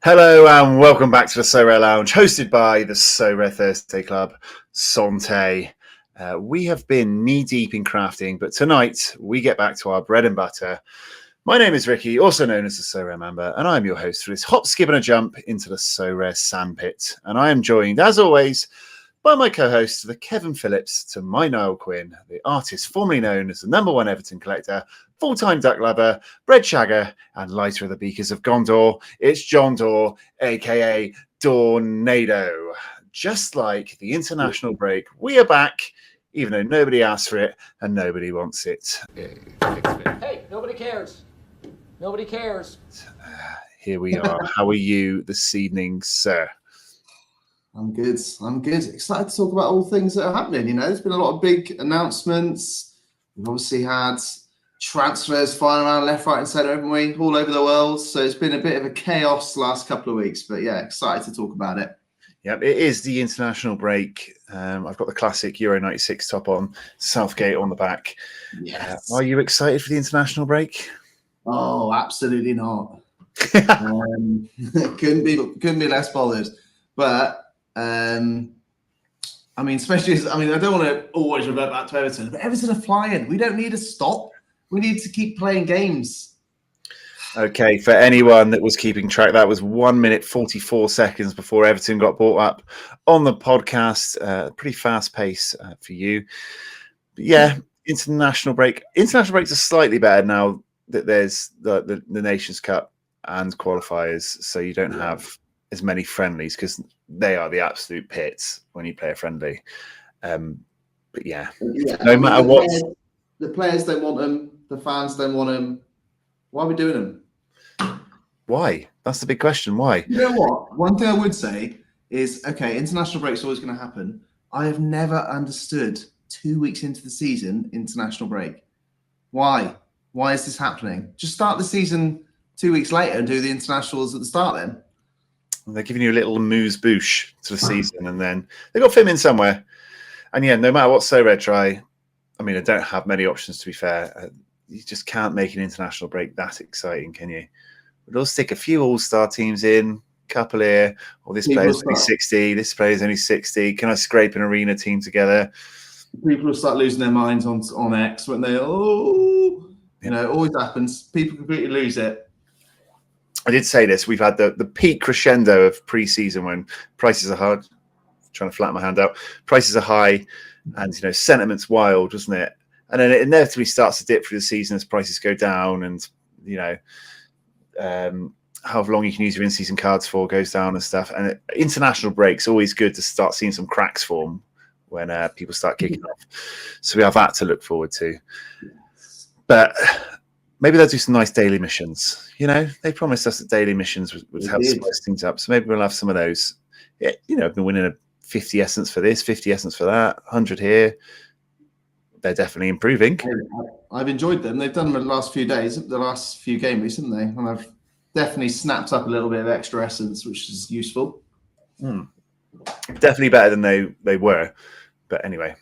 Hello and welcome back to the Sorare Lounge, hosted by the Sorare Thursday Club, Sante. We have been knee-deep in crafting, but tonight we get back to our bread and butter. My name is Ricky, also known as the Sorare Mamba, and I'm your host for this hop, skip and a jump into the Sorare sandpit. And I am joined, as always, by my co-host, the Kevin Phillips, to my Niall Quinn, the artist formerly known as the #1 Everton collector, full-time duck lover, bread shagger, and lighter of the beakers of Gondor. It's John Dor, aka DawNado. Just like the international break, we are back, even though nobody asked for it and nobody wants it. Hey, nobody cares. Nobody cares. Here we are. How are you this evening, sir? I'm good. Excited to talk about all things that are happening. You know, there's been a lot of big announcements. We've obviously had transfers flying around left, right, and centre, haven't we? All over the world. So it's been a bit of a chaos the last couple of weeks. But yeah, excited to talk about it. Yep, it is the international break. I've got the classic Euro 96 top on, Southgate on the back. Yes. Are you excited for the international break? Oh, absolutely not. Couldn't be less bothered. But I mean, especially as, I don't want to always revert back to Everton, but Everton are flying. We don't need to stop. We need to keep playing games. Okay, for anyone that was keeping track, that was 1 minute 44 seconds before Everton got brought up on the podcast. Pretty fast pace for you. But yeah, international break. International breaks are slightly better now that there's the Nations Cup and qualifiers, so you don't have as many friendlies because they are the absolute pits when you play a friendly. But yeah, no matter what. The players don't want them. The fans don't want them. Why are we doing them? Why? That's the big question. Why? You know what? One thing I would say is, okay, international break's always going to happen. I have never understood 2 weeks into the season, international break. Why? Why is this happening? Just start the season 2 weeks later and do the internationals at the start then. They're giving you a little amuse-bouche to the season, and then they've got to fit them in somewhere. And yeah, no matter what Sorare try, I mean, I don't have many options, to be fair. You just can't make an international break that exciting, can you? We'll stick a few all-star teams in, couple here, or this player's only 60, this player's only 60. Can I scrape an arena team together? People will start losing their minds on X when they, you know, it always happens. People completely lose it. I did say this. We've had the peak crescendo of pre-season when prices are hard. Trying to flatten my hand out. Prices are high, and you know sentiment's wild, doesn't it? And then it inevitably starts to dip through the season as prices go down, and you know however long you can use your in-season cards for goes down and stuff. And international breaks always good to start seeing some cracks form when people start kicking off. So we have that to look forward to. But maybe they'll do some nice daily missions. You know, they promised us that daily missions would help spice things up. So maybe we'll have some of those. Yeah, you know, I've been winning a 50 essence for this, 50 essence for that, 100 here. They're definitely improving. I've enjoyed them. They've done them the last few days, the last few game weeks, haven't they? And I've definitely snapped up a little bit of extra essence, which is useful. Definitely better than they were. But anyway,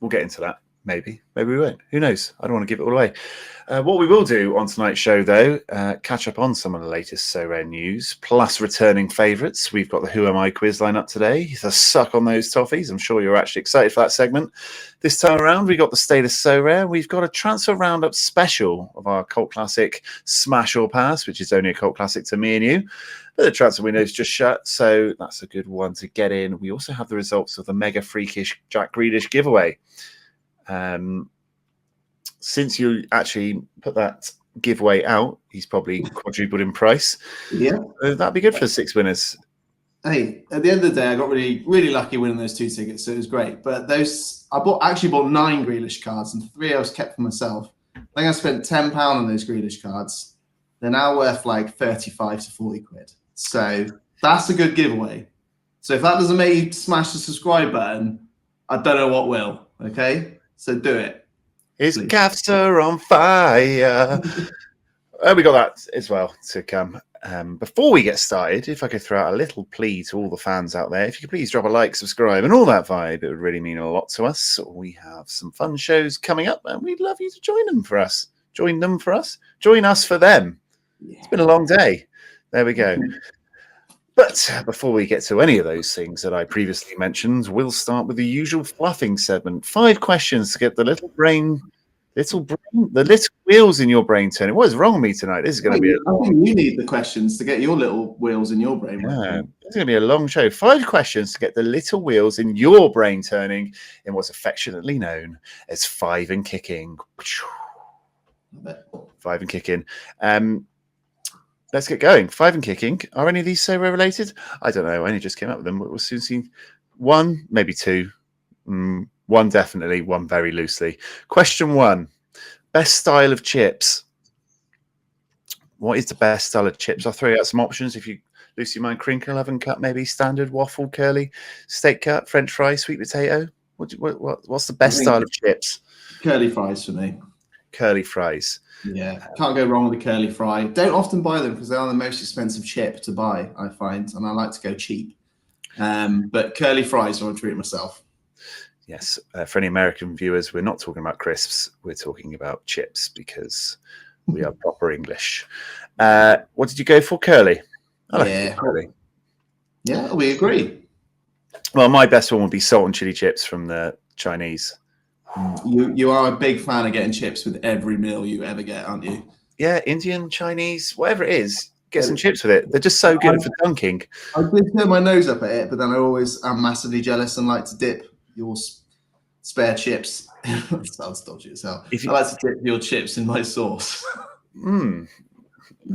we'll get into that. Maybe we won't. Who knows? I don't want to give it all away. What we will do on tonight's show, though, catch up on some of the latest Sorare news, plus returning favourites. We've got the Who Am I quiz line up today. The suck on those toffees. I'm sure you're actually excited for that segment. This time around, we got the State of Sorare. We've got a transfer roundup special of our cult classic Smash or Pass, which is only a cult classic to me and you. But the transfer window's just shut, so that's a good one to get in. We also have the results of the mega freakish Jack Grealish giveaway. Since you actually put that giveaway out, he's probably quadrupled in price. Yeah, that'd be good for the 6 winners. Hey, at the end of the day, I got really lucky winning those 2 tickets, so it was great. But I actually bought 9 Grealish cards, and 3 I was kept for myself. I think I spent £10 on those Grealish cards. They're now worth like 35 to 40 quid. So that's a good giveaway. So if that doesn't make you smash the subscribe button, I don't know what will. Okay. So do it. His calves are on fire. We got that as well to come. Before we get started, if I could throw out a little plea to all the fans out there, if you could please drop a like, subscribe, and all that vibe, it would really mean a lot to us. We have some fun shows coming up, and we'd love you to join them for us. Join us for them. Yeah. It's been a long day. There we go. But before we get to any of those things that I previously mentioned, we'll start with the usual fluffing segment. 5 questions to get the little wheels in your brain turning. What is wrong with me tonight? This is going to be I think you need the questions to get your little wheels in your brain working. It's going to be a long show. 5 questions to get the little wheels in your brain turning in what's affectionately known as 5 and kicking. 5 and kicking. Let's get going. 5 and kicking. Are any of these Sorare related? I don't know. I only just came up with them. We'll soon see. 1, maybe 2. 1 definitely. 1 very loosely. Question 1. Best style of chips. What is the best style of chips? I'll throw you out some options if you loosely mind. Crinkle, oven cut, maybe standard, waffle, curly, steak cut, French fry, sweet potato. What's the best style of chips? Curly fries for me. Curly fries. Yeah, can't go wrong with a curly fry. Don't often buy them because they are the most expensive chip to buy, I find, and I like to go cheap. But curly fries, I would treat myself. Yes, for any American viewers, we're not talking about crisps. We're talking about chips because we are proper English. What did you go for? Curly. I like curly. Yeah, we agree. Well, my best one would be salt and chili chips from the Chinese. You are a big fan of getting chips with every meal you ever get, aren't you? Yeah, Indian, Chinese, whatever it is, get some chips with it. They're just so good for dunking. I did turn my nose up at it, but then I always am massively jealous and like to dip your spare chips. That sounds dodgy as hell. I like to dip your chips in my sauce.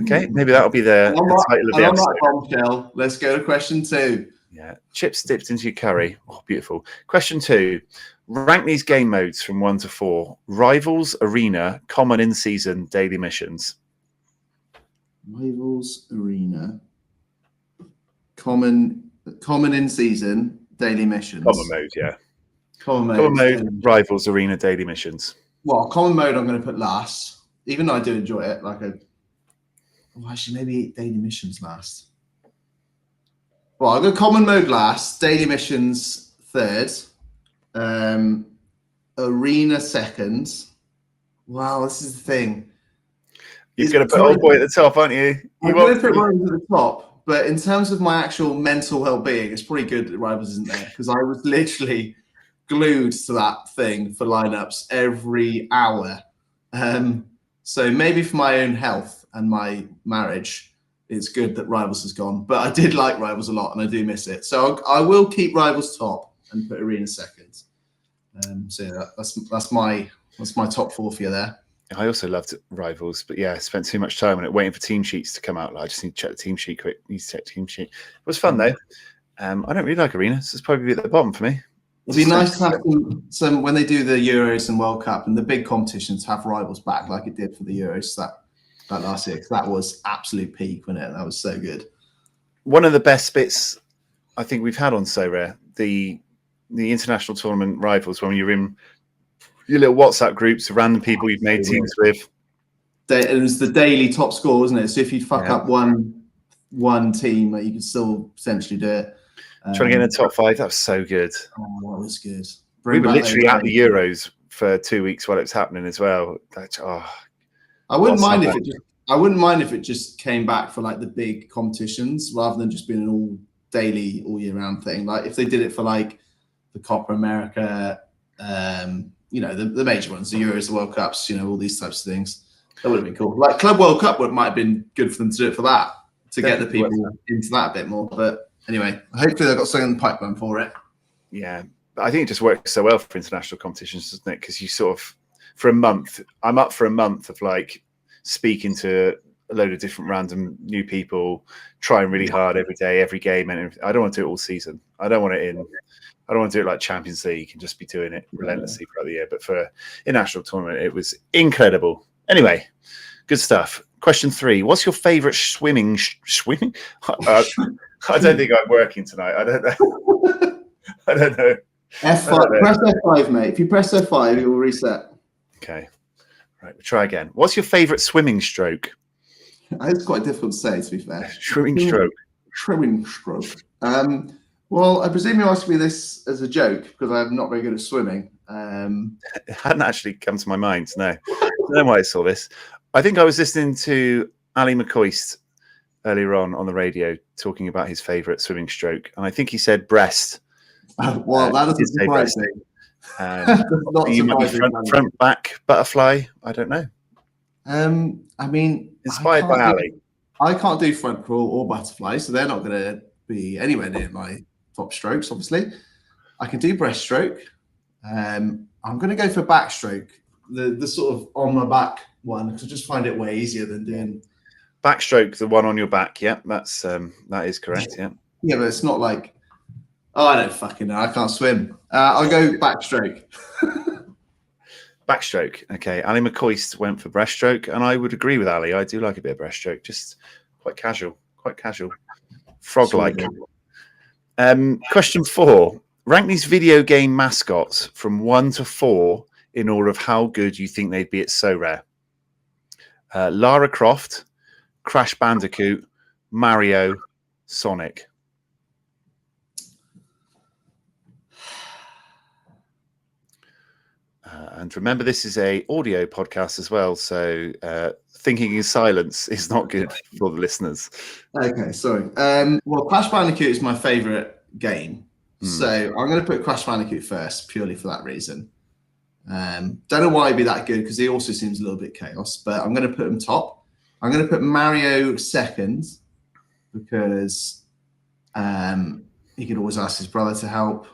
Okay, maybe that'll be the title of the episode. Bombshell. Let's go to question 2. Yeah, chips dipped into your curry. Oh, beautiful. Question 2. Rank these game modes from 1 to 4. Rivals, Arena, Common in Season, Daily Missions. Rivals, Arena, Common in Season, Daily Missions. Common mode, yeah. Common mode, Rivals, Arena, Daily Missions. Well, Common mode I'm going to put last. Even though I do enjoy it. Actually, maybe Daily Missions last. Well, I'll go Common mode last, Daily Missions third. Arena second. Wow, this is the thing. You're going to put Old Boy at the top, aren't you? I'm going to put Rivals at the top, but in terms of my actual mental well-being, it's probably good that Rivals isn't there because I was literally glued to that thing for lineups every hour. So maybe for my own health and my marriage, it's good that Rivals has gone. But I did like Rivals a lot, and I do miss it. So I will keep Rivals top and put Arena second. So yeah, that's my top 4 for you there. I also loved Rivals, but yeah, I spent too much time on it waiting for team sheets to come out. I just need to check the team sheet quick. Need to check the team sheet. It was fun though. I don't really like Arena, so it's probably at the bottom for me. It'd be nice to have some when they do the Euros and World Cup and the big competitions, have Rivals back like it did for the Euros that last year. That was absolute peak, wasn't it? That was so good. One of the best bits I think we've had on Sorare, the international tournament Rivals, when you're in your little WhatsApp groups of random people you've made teams with. It was the daily top score, wasn't it? So if you fuck up one team, you could still potentially do it. Trying to get in the top 5, that was so good. Oh, that was good. We were literally at the Euros for 2 weeks while it was happening as well. I wouldn't mind if it just came back for like the big competitions rather than just being an all daily, all year round thing. Like if they did it for like the Copa America, the major ones, the Euros, the World Cups, all these types of things. That would have been cool. Like Club World Cup might have been good for them to do it for that, to get the people into that a bit more. But anyway, hopefully they've got something in the pipeline for it. Yeah, but I think it just works so well for international competitions, doesn't it? Because you sort of, for a month, I'm up for a month of like speaking to a load of different random new people, trying really hard every day, every game, and everything. I don't want to do it all season. I don't want to do it like Champions League and just be doing it relentlessly throughout the year. But for a national tournament, it was incredible. Anyway, good stuff. Question 3. What's your favourite swimming? I don't think I'm working tonight. I don't know. F5. Press F5, mate. If you press F5, it will reset. Okay. Right, we'll try again. What's your favourite swimming stroke? It's quite difficult to say, to be fair. Swimming stroke. Swimming stroke. Well, I presume you're asking me this as a joke because I'm not very good at swimming. It hadn't actually come to my mind. No. I don't know why I saw this. I think I was listening to Ali McCoist earlier on the radio talking about his favourite swimming stroke, and I think he said breast. Well, that doesn't surprise me. Not you might be front back butterfly. I don't know. I mean, inspired by Ali. I can't do front crawl or butterfly, so they're not going to be anywhere near my top strokes. Obviously, I can do breaststroke. I'm going to go for backstroke, the sort of on my back one, because I just find it way easier than doing backstroke. The one on your back, yeah, that's that is correct. Yeah, yeah, but it's not like, oh, I don't fucking know, I can't swim. I'll go backstroke. Backstroke. Okay, Ali McCoist went for breaststroke, and I would agree with Ali. I do like a bit of breaststroke, just quite casual, frog-like. Question 4. Rank these video game mascots from 1 to 4 in order of how good you think they'd be at Sorare. Lara Croft, Crash Bandicoot, Mario, Sonic. And remember, this is a audio podcast as well, so thinking in silence is not good for the listeners. Okay, sorry. Well, Crash Bandicoot is my favourite game, so I'm going to put Crash Bandicoot first, purely for that reason. Don't know why he'd be that good, because he also seems a little bit chaos, but I'm going to put him top. I'm going to put Mario second, because he could always ask his brother to help.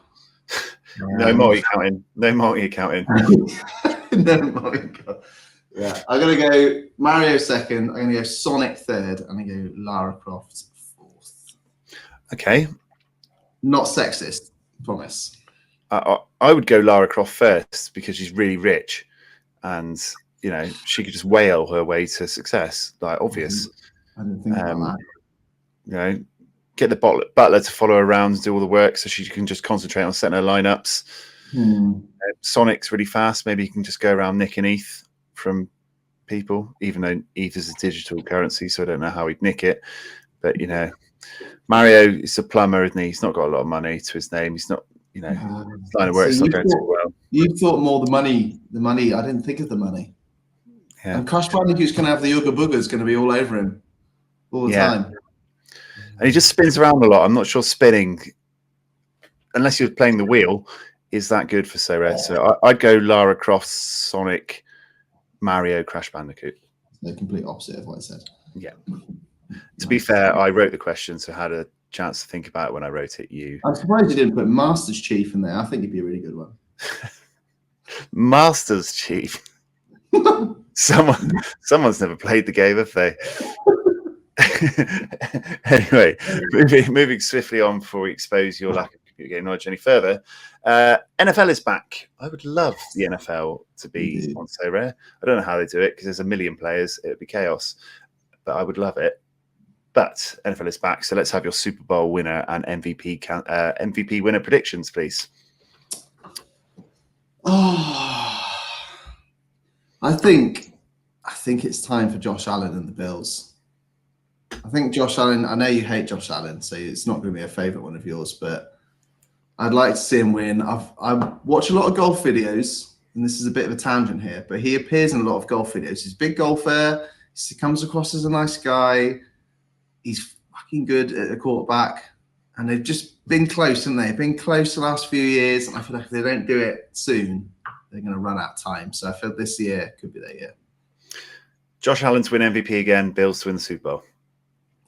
No multi-counting. No multi-counting. No multi-counting. Yeah, I'm going to go Mario second. I'm going to go Sonic third. And I'm going to go Lara Croft fourth. Okay. Not sexist, promise. I would go Lara Croft first, because she's really rich, and you know she could just whale her way to success. Like obvious. I didn't think about that. You know, get the butler to follow her around and do all the work, so she can just concentrate on setting her lineups. Sonic's really fast. Maybe he can just go around nicking ETH from people, even though ETH is a digital currency, so I don't know how he'd nick it. But you know, Mario is a plumber, isn't he? He's not got a lot of money to his name. He's not, you know, his line of work's not going too well. You thought more the money. I didn't think of the money. Yeah. And Crash Bandicoot's going to have the Ooga Booga's going to be all over him all the time. And he just spins around a lot. I'm not sure spinning, unless you're playing the wheel, is that good for Sorare. So I'd go Lara Croft, Sonic, Mario, Crash Bandicoot. The complete opposite of what I said. Yeah. To be fair, I wrote the question, so I had a chance to think about it when I wrote it. I'm surprised you didn't put Masters Chief in there. I think it'd be a really good one. Masters Chief. Someone's never played the game, have they? Anyway, moving swiftly on before we expose your lack of computer game knowledge any further. NFL is back. I would love the NFL to be on Sorare. I don't know how they do it, because there's a million players. It would be chaos, but I would love it. But NFL is back, so let's have your Super Bowl winner and MVP winner predictions, please. Oh, I think it's time for Josh Allen and the Bills. I think Josh Allen, I know you hate Josh Allen, so it's not going to be a favourite one of yours, but I'd like to see him win. I watch a lot of golf videos, and this is a bit of a tangent here, but he appears in a lot of golf videos. He's a big golfer. He comes across as a nice guy. He's fucking good at a quarterback, and they've just been close, haven't they? They've been close the last few years, and I feel like if they don't do it soon, they're going to run out of time. So I feel this year could be their year. Josh Allen to win MVP again, Bills to win the Super Bowl.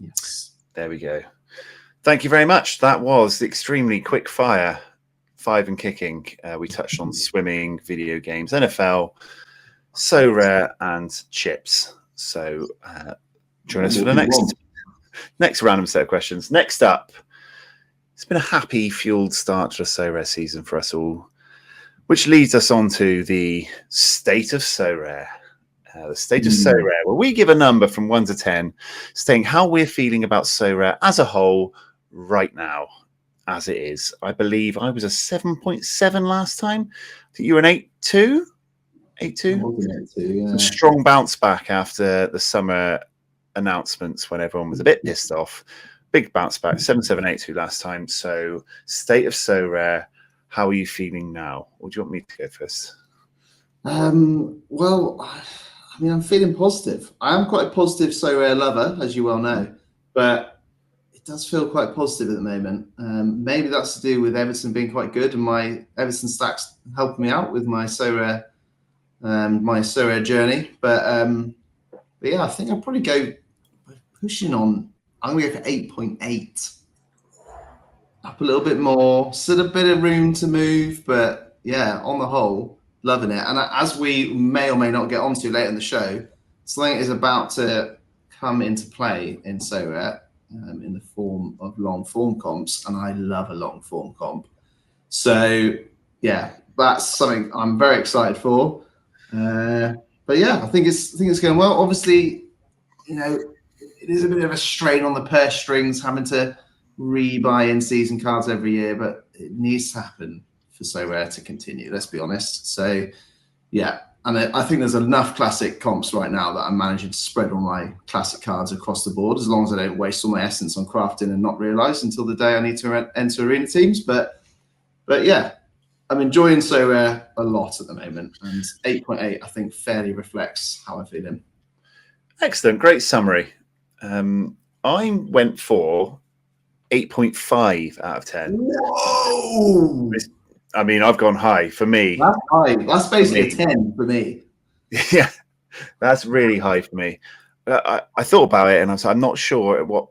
Yes. There we go. Thank you very much. That was extremely quick fire, 5 and kicking. We touched on swimming, video games, NFL, Sorare, and chips. So join us for the next random set of questions. Next up, it's been a happy, fueled start to the Sorare season for us all, which leads us on to the State of Sorare. The State of Sorare, where we give a number from 1 to 10, saying how we're feeling about Sorare as a whole right now, as it is. I believe I was a 7.7 last time. I think you were an 8.2? 8.2? Yeah. Strong bounce back after the summer announcements when everyone was a bit pissed off. Big bounce back, 7.782 last time. So, State of Sorare, how are you feeling now? Or do you want me to go first? Well, I mean, I'm feeling positive. I am quite a positive Sorare lover, as you well know. but it does feel quite positive at the moment. Maybe that's to do with Everton being quite good, and my Everton stacks helping me out with my Sorare journey. But yeah, I think I'll probably go pushing on. I'm going to go for 8.8. Up a little bit more. Still a bit of room to move, but yeah, on the whole, loving it. And as we may or may not get onto later in the show, something is about to come into play in Sorare in the form of long form comps, and I love a long form comp. So yeah, that's something I'm very excited for. But yeah, I think it's going well. Obviously, it is a bit of a strain on the purse strings having to rebuy in-season cards every year, but it needs to happen for Sorare to continue, let's be honest. So yeah, and I think there's enough classic comps right now that I'm managing to spread all my classic cards across the board, as long as I don't waste all my essence on crafting and not realise until the day I need to enter arena teams. But yeah, I'm enjoying Sorare a lot at the moment, and 8.8 I think fairly reflects how I'm feeling. Excellent, great summary. I went for 8.5 out of 10. Whoa! I mean, I've gone high for me. That's high. That's basically a 10 for me. Yeah, that's really high for me. I thought about it and I was like, I'm not sure what,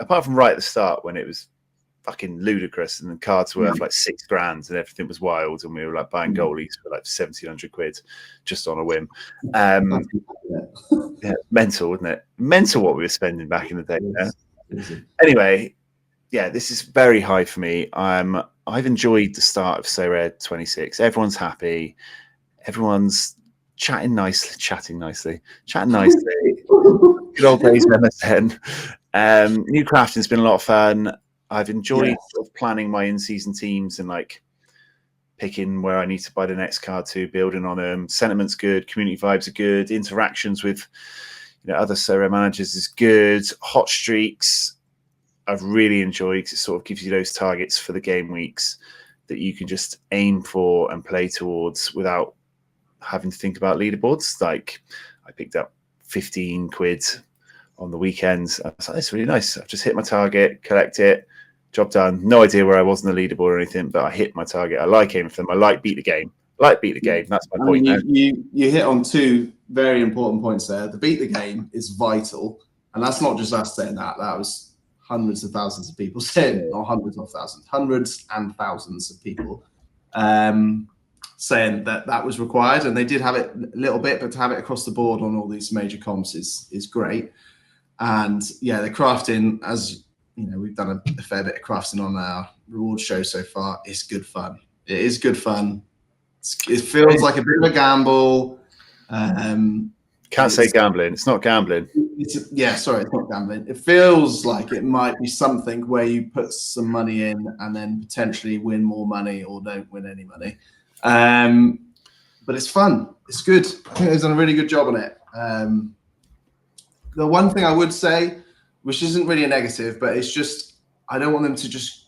apart from right at the start when it was fucking ludicrous and the cards were worth like £6,000 and everything was wild and we were like buying goalies for like 1,700 quid just on a whim. Yeah, mental, wasn't it? Mental what we were spending back in the day. Yeah? Anyway, yeah, this is very high for me. I've enjoyed the start of Sorare 26. Everyone's happy. Everyone's chatting nicely. Good old days of MSN. New crafting's been a lot of fun. I've enjoyed sort of planning my in-season teams and like picking where I need to buy the next card to, building on them. Sentiment's good. Community vibes are good. Interactions with other Sorare managers is good. Hot streaks I've really enjoyed because it sort of gives you those targets for the game weeks that you can just aim for and play towards without having to think about leaderboards. Like I picked up 15 quid on the weekends. I was like, that's really nice. I've just hit my target, collect it, job done. No idea where I was on the leaderboard or anything, but I hit my target. I like aiming for them. I like beat the game. That's my point. You hit on two very important points there. The beat the game is vital. And that's not just us saying that. That was hundreds of thousands of people saying, or hundreds and thousands of people saying that was required, and they did have it a little bit, but to have it across the board on all these major comps is great. And yeah, the crafting, as we've done a fair bit of crafting on our reward show so far. It's good fun. It is good fun. It feels like a bit of a gamble. Can't say gambling. It's not gambling. It's not gambling. It feels like it might be something where you put some money in and then potentially win more money or don't win any money. But it's fun. It's good. I think they've done a really good job on it. The one thing I would say, which isn't really a negative, but it's just I don't want them to just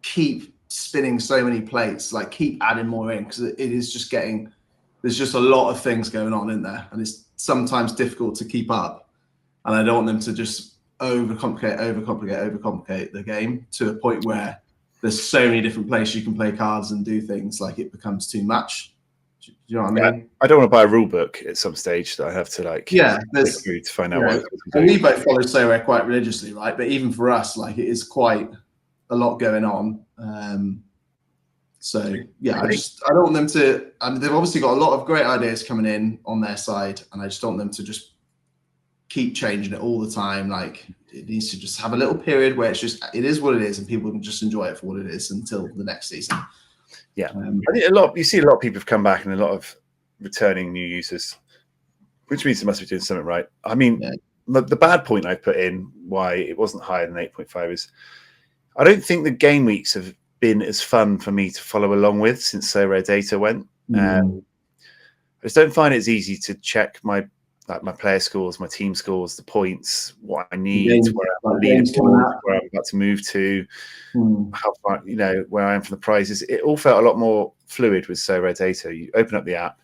keep spinning so many plates, like keep adding more in, because it is just getting, there's just a lot of things going on in there, and it's sometimes difficult to keep up. And I don't want them to just overcomplicate the game to a point where there's so many different places you can play cards and do things, like it becomes too much. Do you know what I mean? I don't want to buy a rule book at some stage that I have to there's to find out what. And we both follow Sorare quite religiously, right? But even for us, like, it is quite a lot going on. So yeah, I don't want them to. I mean, they've obviously got a lot of great ideas coming in on their side, and I just don't want them to just keep changing it all the time. Like, it needs to just have a little period where it is what it is, and people can just enjoy it for what it is until the next season. Yeah, I think you see a lot of people have come back and a lot of returning new users, which means they must be doing something right. I mean, the bad point I put in why it wasn't higher than 8.5 is I don't think the game weeks have been as fun for me to follow along with since Sorare data went. I just don't find it as easy to check my player scores, my team scores, the points, what I need, where I'm about to move to, how far, where I am from the prizes. It all felt a lot more fluid with Sorare data. You open up the app,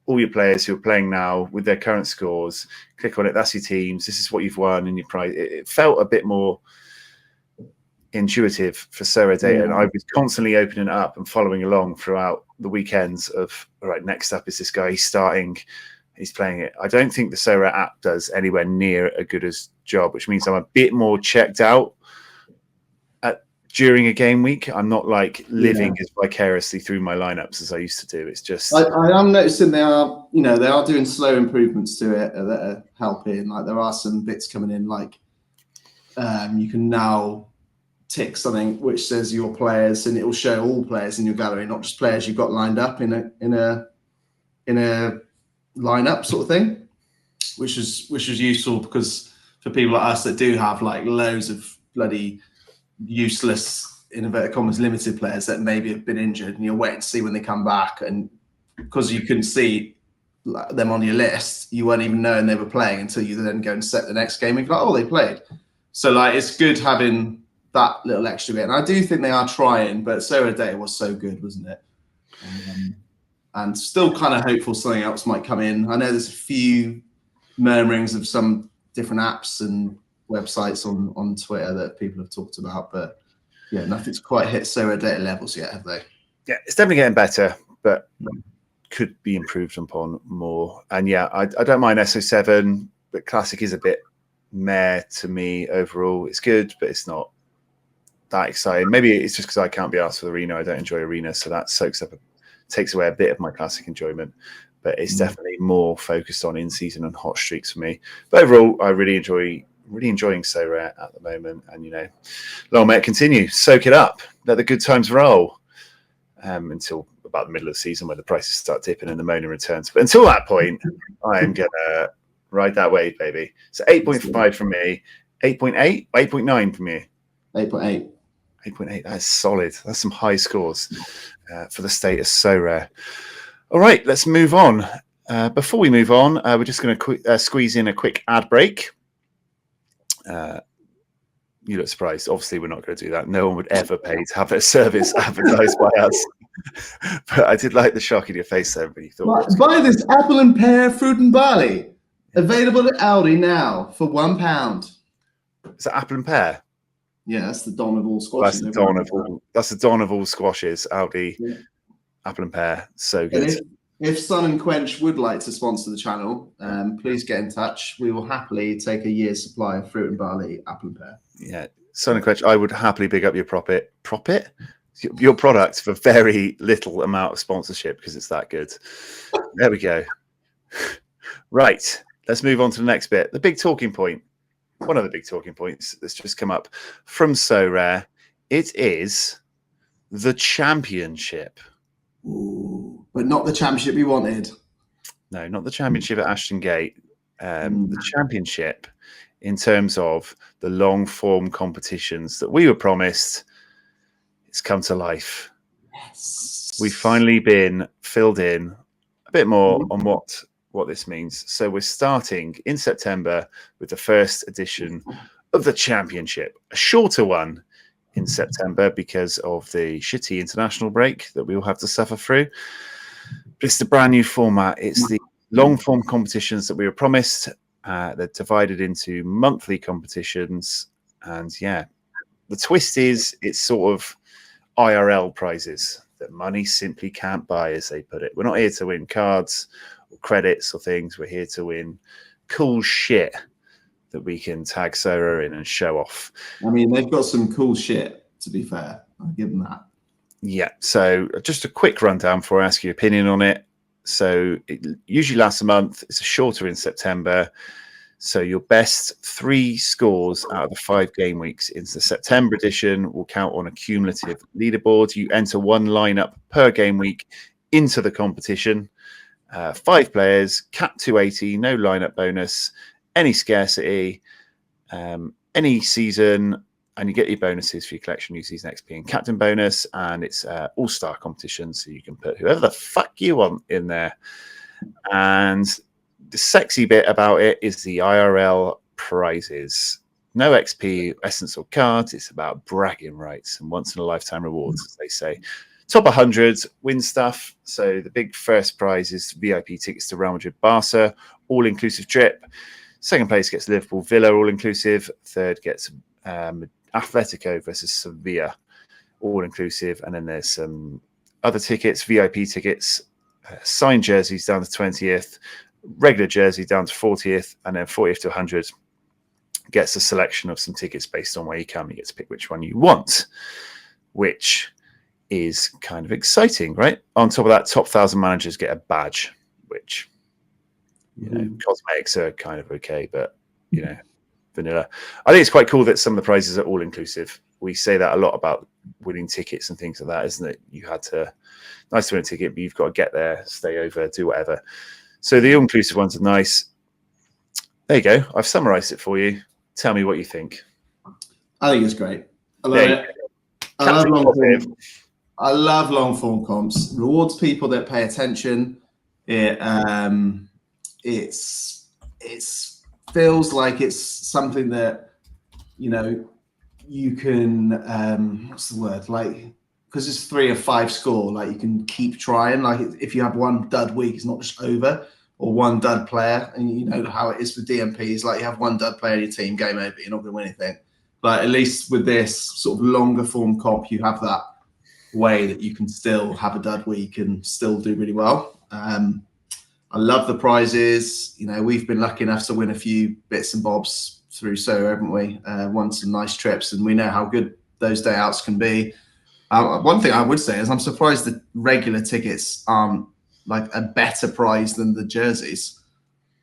all your players who are playing now with their current scores. Click on it. That's your teams. This is what you've won and your prize. It felt a bit more intuitive for Sorare data, and I was constantly opening it up and following along throughout the weekends of, all right, next up is this guy, he's starting, he's playing it. I don't think the Sorare app does anywhere near a good as job, which means I'm a bit more checked out during a game week. I'm not like living as vicariously through my lineups as I used to do. It's just I am noticing they are doing slow improvements to it that are helping. Like there are some bits coming in, like you can now tick something which says your players, and it will show all players in your gallery, not just players you've got lined up in a lineup sort of thing, which is useful because for people like us that do have like loads of bloody useless, in inverted commas, limited players that maybe have been injured, and you're waiting to see when they come back, and because you couldn't see them on your list, you weren't even knowing they were playing until you then go and set the next game and you're like, oh, they played. So like it's good having that little extra bit, and I do think they are trying, but Sorare data was so good, wasn't it? And still kind of hopeful something else might come in. I know there's a few murmurings of some different apps and websites on Twitter that people have talked about, but yeah, nothing's quite hit Sorare data levels yet, have they? Yeah, it's definitely getting better, but could be improved upon more. And yeah, I don't mind SO7, but Classic is a bit meh to me overall. It's good, but it's not that exciting. Maybe it's just because I can't be asked for the Arena. I don't enjoy Arena, so that takes away a bit of my Classic enjoyment. But it's definitely more focused on in-season and hot streaks for me. But overall, I really enjoying Sorare at the moment. And long may it continue. Soak it up. Let the good times roll until about the middle of the season where the prices start dipping and the Mona returns. But until that point, I am gonna ride that wave, baby. So 8.5 from me, 8.8, 8.9 from you. 8.8. 8.8. That's solid. That's some high scores for the State of Sorare. All right, let's move on. Before we move on, we're just going to squeeze in a quick ad break. You look surprised. Obviously, we're not going to do that. No one would ever pay to have their service advertised by us. But I did like the shock in your face there when you thought. Buy this apple and pear fruit and barley. Available at Aldi now for £1. Is that apple and pear? Yeah, that's the dawn of all squashes. That's the dawn of all squashes. Aldi, apple and pear, so good. If Sun and Quench would like to sponsor the channel, please get in touch. We will happily take a year's supply of fruit and barley, apple and pear. Yeah, Sun and Quench, I would happily pick up your your product for very little amount of sponsorship because it's that good. There we go. Right, let's move on to the next bit. The big talking point. One of the big talking points that's just come up from Sorare. It is the championship. Ooh, but not the championship we wanted. No, not the championship at Ashton Gate. The championship in terms of the long form competitions that we were promised. It's come to life. Yes. We've finally been filled in a bit more on what this means. So we're starting in September with the first edition of the championship, a shorter one in September because of the shitty international break that we will have to suffer through. But it's the brand new format. It's the long form competitions that we were promised. They're divided into monthly competitions. And yeah, the twist is it's sort of IRL prizes that money simply can't buy, as they put it. We're not here to win cards or credits or things. We're here to win cool shit that we can tag Sorare in and show off. I mean, they've got some cool shit, to be fair. I'll give them that. Yeah, so just a quick rundown before I ask your opinion on it. So it usually lasts a month. It's shorter in September. So your best 3 scores out of the 5 game weeks in the September edition will count on a cumulative leaderboard. You enter 1 lineup per game week into the competition. 5 players, cap 280, no lineup bonus, any scarcity, any season, and you get your bonuses for your collection, new season XP and captain bonus, and it's all-star competition, so you can put whoever the fuck you want in there. And the sexy bit about it is the IRL prizes. No XP, essence, or cards. It's about bragging rights and once-in-a-lifetime rewards, as they say. Top 100 win stuff. So the big first prize is VIP tickets to Real Madrid Barca, all-inclusive trip. Second place gets Liverpool Villa, all-inclusive. Third gets Atletico versus Sevilla, all-inclusive. And then there's some other tickets, VIP tickets, signed jerseys down to 20th, regular jersey down to 40th, and then 40th to 100 gets a selection of some tickets based on where you come. You get to pick which one you want, which is kind of exciting, right? On top of that, top 1,000 managers get a badge, which, you know, cosmetics are kind of okay, but, you know, vanilla. I think it's quite cool that some of the prizes are all inclusive. We say that a lot about winning tickets and things like that, isn't it? You had to, nice to win a ticket, but you've got to get there, stay over, do whatever. So the all-inclusive ones are nice. There you go. I've summarized it for you. Tell me what you think. I think it's great. I love it. I love long form comps. Rewards people that pay attention. It feels like it's something that, you know, you can what's the word, like, because it's 3 or 5 score, like you can keep trying. Like if you have one dud week, it's not just over, or one dud player, and you know how it is for DMPs. Like you have one dud player in your team, game over, you're not going to win anything. But at least with this sort of longer form comp, you have that way that you can still have a dud week and still do really well. I love the prizes. You know, we've been lucky enough to win a few bits and bobs through Sorare, haven't we? Won some nice trips, and we know how good those day outs can be. One thing I would say is I'm surprised the regular tickets aren't like a better prize than the jerseys.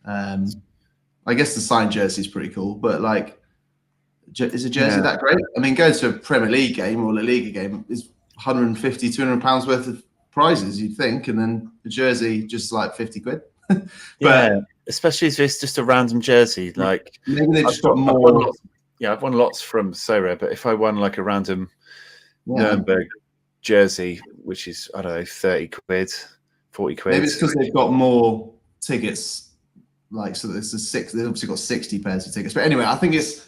I guess the signed jersey is pretty cool, but like, is a jersey that great? I mean, going to a Premier League game or La Liga game is 150, 200 pounds worth of prizes, you'd think, and then the jersey just like 50 quid. But yeah, especially if it's just a random jersey. Like maybe they've just got more. I've won lots from Sorare, but if I won like a random Nuremberg jersey, which is, I don't know, 30 quid, 40 quid. Maybe it's because they've got more tickets. Like, so this is 6. They've obviously got 60 pairs of tickets. But anyway, I think it's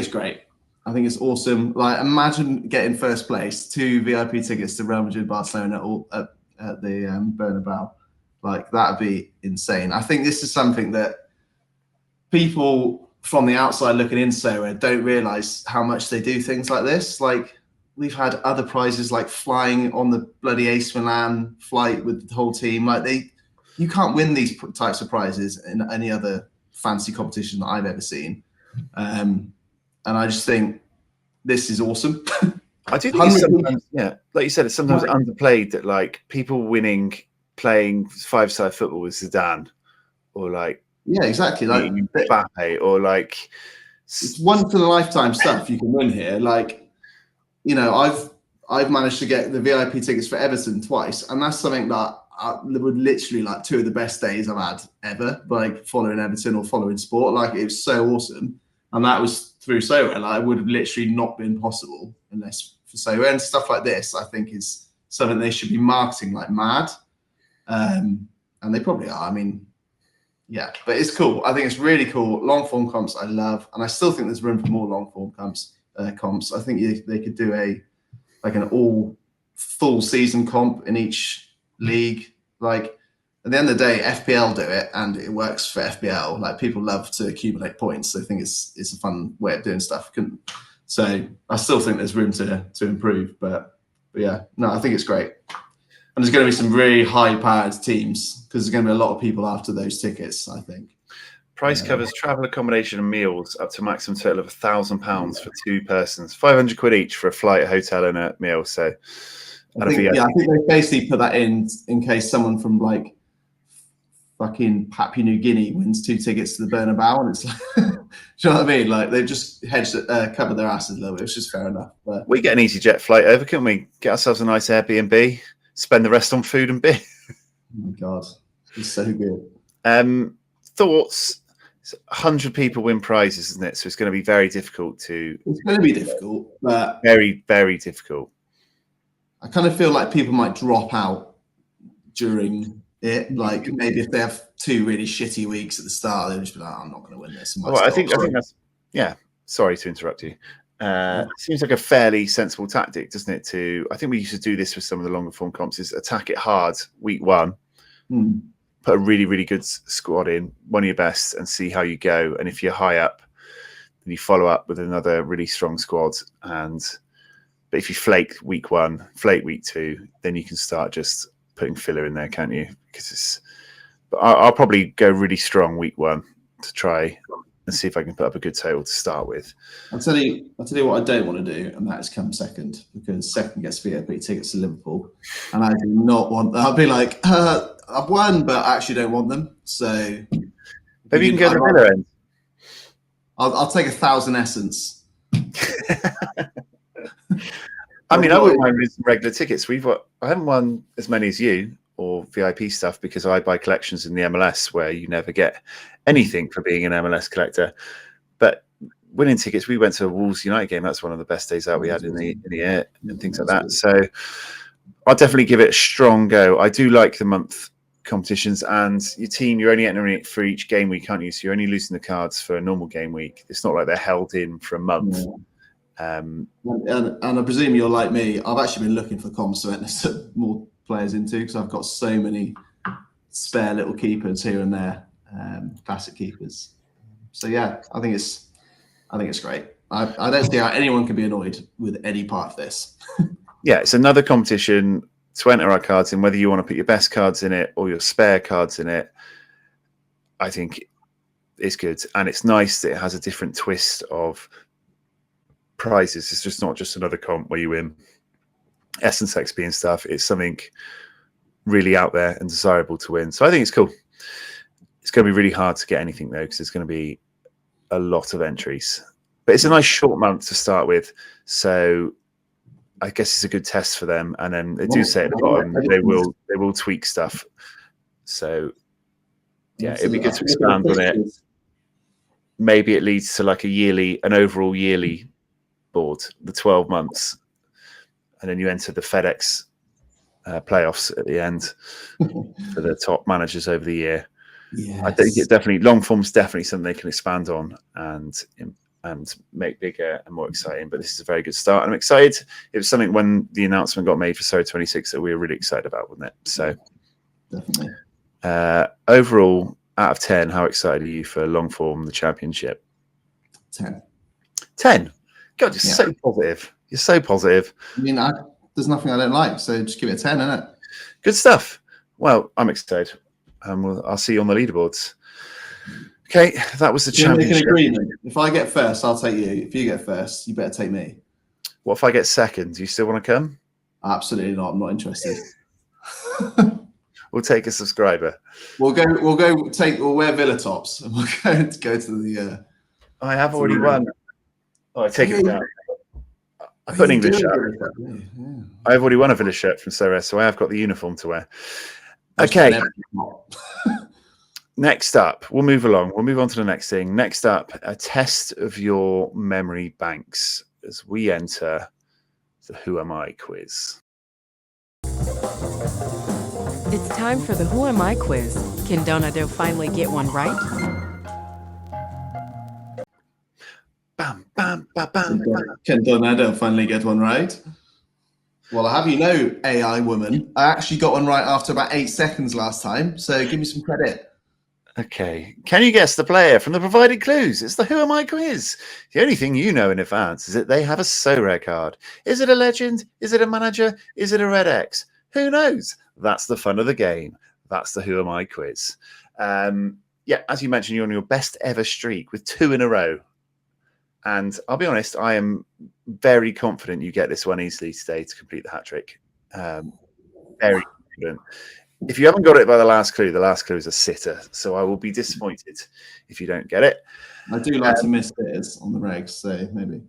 great. I think it's awesome. Like, imagine getting first place, 2 VIP tickets to Real Madrid, Barcelona, all at the Bernabeu. Like, that'd be insane. I think this is something that people from the outside looking in Sorare don't realize how much they do things like this. Like, we've had other prizes like flying on the bloody Ace Milan flight with the whole team. Like, you can't win these types of prizes in any other fancy competition that I've ever seen. And I just think this is awesome. I do think it's sometimes, like you said, it's sometimes underplayed that like people playing 5-side football with Zidane, or like exactly, like Mbappe, or like it's once in a lifetime stuff you can win here. Like, you know, I've managed to get the VIP tickets for Everton twice, and that's something that would literally like 2 of the best days I've had ever, like following Everton or following sport. Like, it was so awesome. And that was through Sorare. Like, it would have literally not been possible unless for Sorare. And stuff like this, I think, is something they should be marketing like mad. And they probably are. I mean, yeah, but it's cool. I think it's really cool. Long form comps, I love. And I still think there's room for more long form comps. I think they could do an all full season comp in each league. Like, at the end of the day, FPL do it, and it works for FPL. Like, people love to accumulate points. They think it's a fun way of doing stuff. So I still think there's room to improve. But yeah, no, I think it's great. And there's going to be some really high-powered teams because there's going to be a lot of people after those tickets, I think. Price covers travel, accommodation, and meals up to a maximum total of £1,000 for 2 persons, 500 quid each for a flight, a hotel, and a meal. So I think they basically put that in case someone from like fucking Papua New Guinea wins 2 tickets to the Bernabeu, and it's like, do you know what I mean? Like, they've just covered their asses a little bit. It's just fair enough. But we get an EasyJet flight over, can we? Get ourselves a nice Airbnb, spend the rest on food and beer. Oh my God, it's so good. Thoughts? 100 people win prizes, isn't it? So it's going to be very difficult to. It's going to be difficult, but very, very difficult. I kind of feel like people might drop out during it. Like, maybe if they have 2 really shitty weeks at the start, they'll just be like, I'm not going to win this. I think that's, sorry to interrupt you. Seems like a fairly sensible tactic, doesn't it? I think we used to do this with some of the longer form comps, is attack it hard week 1, put a really, really good squad in, one of your best, and see how you go. And if you're high up, then you follow up with another really strong squad. But if you flake week 1, flake week 2, then you can start just putting filler in there, can't you? But I'll probably go really strong week 1 to try and see if I can put up a good total to start with. I'll tell you what I don't want to do, and that is come second, because second gets VIP tickets to Liverpool, and I do not want that. I'll be like, I've won, but I actually don't want them. So maybe you can go to the Villa end. I'll take 1,000 essence. I mean, I wouldn't mind with some regular tickets. I haven't won as many as you or VIP stuff because I buy collections in the MLS where you never get anything for being an MLS collector. But winning tickets, we went to a Wolves United game. That's one of the best days out we had in the air and things like that. So I'll definitely give it a strong go. I do like the month competitions, and your team, you're only entering it for each game week, can't you? So you're only losing the cards for a normal game week. It's not like they're held in for a month. Yeah. And I presume you're like me. I've actually been looking for comps to enter more players into, because I've got so many spare little keepers here and there, classic keepers. So yeah, I think it's great. I don't see how anyone can be annoyed with any part of this. Yeah, it's another competition to enter our cards in, whether you want to put your best cards in it or your spare cards in it. I think it's good, and it's nice that it has a different twist of prizes. It's just not just another comp where you win Essence XP and stuff. It's something really out there and desirable to win. So I think it's cool. It's going to be really hard to get anything though, because there's going to be a lot of entries. But it's a nice short month to start with, so I guess it's a good test for them. And then they do say at the bottom they will tweak stuff. So yeah, it'd be good to expand on it. Maybe it leads to like an overall yearly board, the 12 months, and then you enter the FedEx playoffs at the end for the top managers over the year. Yes. I think it long form's definitely something they can expand on and make bigger and more exciting. But this is a very good start. I'm excited. It was something when the announcement got made for Sorare 26 that we were really excited about, wasn't it? So definitely. Overall, out of 10, how excited are you for long form, the championship? 10. 10. God, you're so positive. You're so positive. I mean, there's nothing I don't like, so just give it a 10, innit? Good stuff. Well, I'm excited. I'll see you on the leaderboards. Okay, that was the championship. Make an agreement. If I get first, I'll take you. If you get first, you better take me. What if I get second? Do you still want to come? Absolutely not. I'm not interested. We'll take a subscriber. We'll wear Villa tops and we'll go to the. I have already won. Oh, I take it down. I put an English shirt. Yeah. I've already won a Villa shirt from Sorare, so I have got the uniform to wear. Okay. Next up, we'll move along. We'll move on to the next thing. Next up, a test of your memory banks as we enter the Who Am I quiz. It's time for the Who Am I quiz. Can DawNado finally get one right? Bam, bam, bam, bam. Can DawNado finally get one right? Well, I have you know, AI woman, I actually got one right after about 8 seconds last time, so give me some credit. Okay. Can you guess the player from the provided clues? It's the Who Am I quiz. The only thing you know in advance is that they have a Sorare card. Is it a legend? Is it a manager? Is it a red X? Who knows? That's the fun of the game. That's the Who Am I quiz. Yeah, as you mentioned, you're on your best ever streak with 2 in a row. And I'll be honest, I am very confident you get this one easily today to complete the hat trick. Very confident. If you haven't got it by the last clue is a sitter. So I will be disappointed if you don't get it. I do like to miss bitters on the regs, so maybe.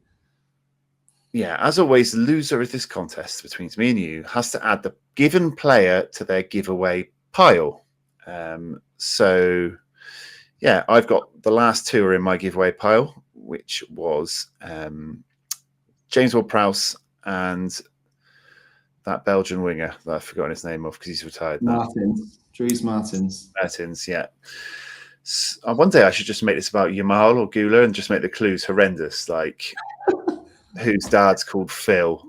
Yeah, as always, the loser of this contest between me and you has to add the given player to their giveaway pile. So, yeah, I've got the last 2 are in my giveaway pile, which was James Ward-Prowse and that Belgian winger that I've forgotten his name of because he's retired now. Dries Martins. Martins, yeah. One day I should just make this about Yamal or Gula and just make the clues horrendous. Like, whose dad's called Phil,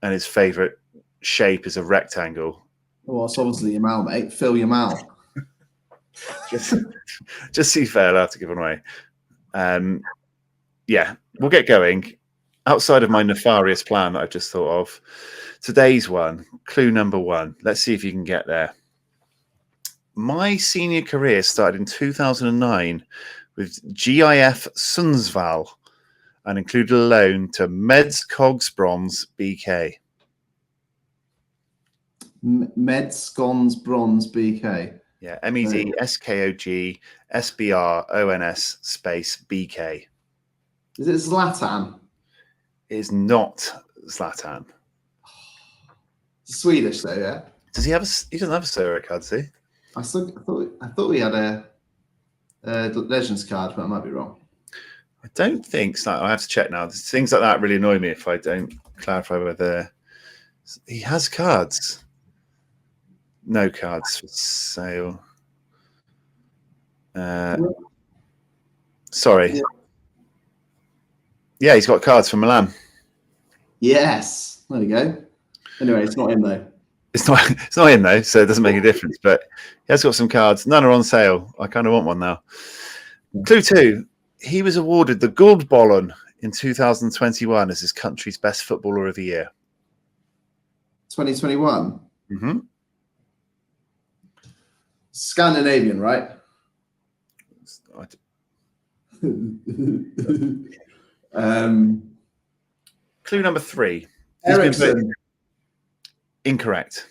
and his favourite shape is a rectangle. Well, it's obviously Yamal, mate. Phil Yamal. Just see fair, I'll have to give one away. Yeah, we'll get going. Outside of my nefarious plan that I've just thought of, today's one, clue number 1. Let's see if you can get there. My senior career started in 2009 with GIF Sundsvall and included a loan to Meds Cogsbrons BK. Medscons Bronze BK. Yeah, MED SKOG SBRONS space BK. Is it Zlatan? It is not Zlatan. It's Swedish though, yeah. Does he have he doesn't have a Sorare card, does he? I thought we had a Legends card, but I might be wrong. I don't think so. I have to check now. Things like that really annoy me if I don't clarify whether he has cards. No cards for sale. Sorry. Yeah, he's got cards from Milan. Yes. There we go. Anyway, it's not him though. It's not him though, so it doesn't make a difference. But he has got some cards. None are on sale. I kind of want one now. Clue 2. He was awarded the Guldbollen in 2021 as his country's best footballer of the year. 2021. Mm-hmm. Scandinavian, right? Clue number 3. Ericsson. Incorrect.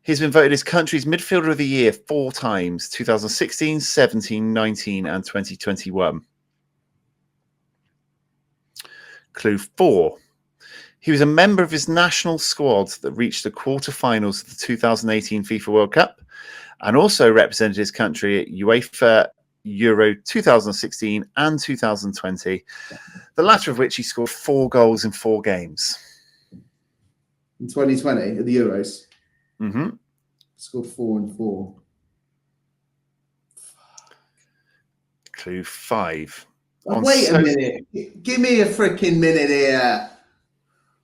He's been voted his country's midfielder of the year 4 times: 2016, 17, 19, and 2021. Clue 4. He was a member of his national squad that reached the quarterfinals of the 2018 FIFA World Cup and also represented his country at UEFA Euro 2016 and 2020, the latter of which he scored 4 goals in 4 games. In 2020 at the Euros. Mm-hmm. Scored 4 and 4. Clue 5. Wait a minute. Give me a freaking minute here.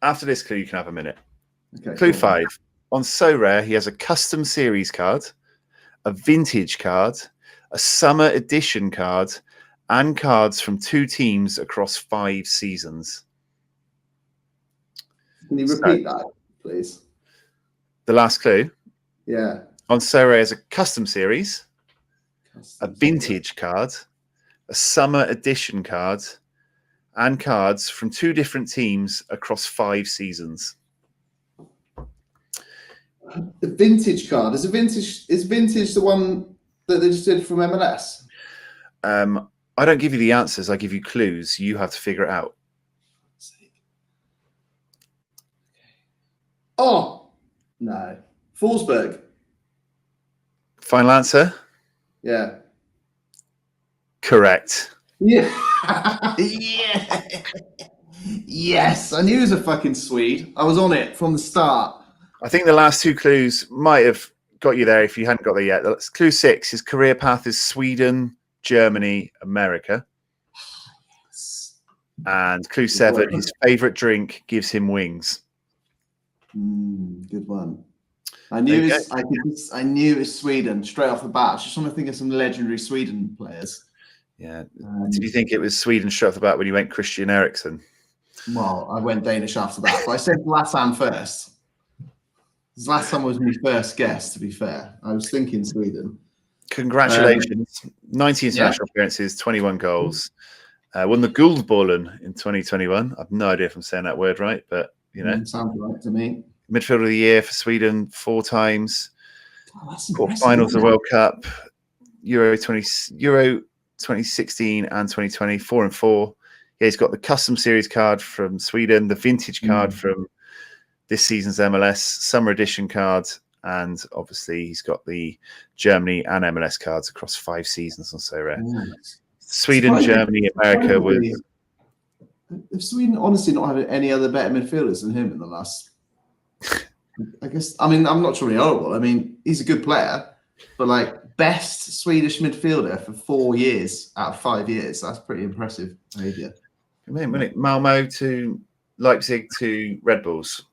After this clue, you can have a minute. Okay, Clue 5. On Sorare, he has a custom series card, a vintage card, a summer edition card, and cards from 2 teams across 5 seasons. Can you repeat that, please? The last clue. Yeah. On Sorare is a custom series, a vintage card, a summer edition card, and cards from 2 different teams across 5 seasons. The vintage card. Is vintage the one that they just did from MLS? I don't give you the answers. I give you clues. You have to figure it out. Oh, no. Forsberg. Final answer? Yeah. Correct. Yeah. Yeah. Yes. I knew he was a fucking Swede. I was on it from the start. I think the last 2 clues might have got you there if you hadn't got there yet. That's clue 6. His career path is Sweden, Germany, America. And clue 7. His favourite drink gives him wings. Good one. I knew it was Sweden straight off the bat. I just want to think of some legendary Sweden players. Yeah. Did you think it was Sweden straight off the bat when you went Christian Eriksen? Well, I went Danish after that, but I said Zlatan first. Zlatan was my first guess, to be fair. I was thinking Sweden. Congratulations. 90 international appearances, 21 goals. Won the Guldbollen in 2021. I've no idea if I'm saying that word right, but, you know. Sounds right to me. Midfielder of the year for Sweden 4 times. Quarterfinals of the World Cup, Euro 2016 and 2020, 4 and 4. Yeah, he's got the custom series card from Sweden, the vintage card from this season's MLS, summer edition card, and obviously he's got the Germany and MLS cards across 5 seasons on Sorare. Sweden, Germany, America was. If Sweden honestly not having any other better midfielders than him in the last, I guess. I mean, I'm not trying to be horrible. I mean, he's a good player, but like best Swedish midfielder for 4 years out of 5 years. That's pretty impressive behaviour. Malmo to Leipzig to Red Bulls.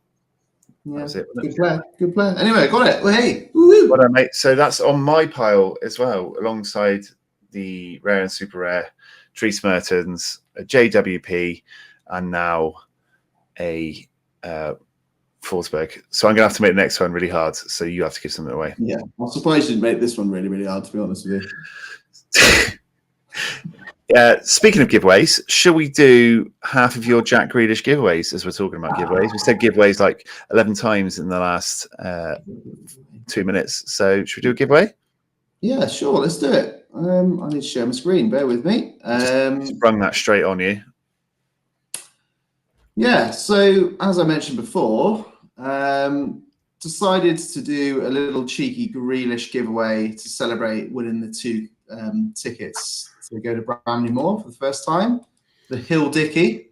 Yeah, That was it. good player. Good player. Anyway, got it. Well, hey, woo-hoo. Well done, mate. So that's on my pile as well, alongside the rare and super rare Dries Mertens, a JWP, and now a Forsberg. So I'm going to have to make the next one really hard. So you have to give something away. Yeah, I'm surprised you didn't make this one really, really hard, to be honest with you. Speaking of giveaways, should we do half of your Jack Grealish giveaways as we're talking about giveaways? We said giveaways like 11 times in the last 2 minutes. So should we do a giveaway? Yeah, sure. Let's do it. I need to share my screen. Bear with me. Just sprung that straight on you. Yeah, so as I mentioned before, decided to do a little cheeky Grealish giveaway to celebrate winning the 2 tickets to go to Bramley Moor for the first time. The Hill Dicky.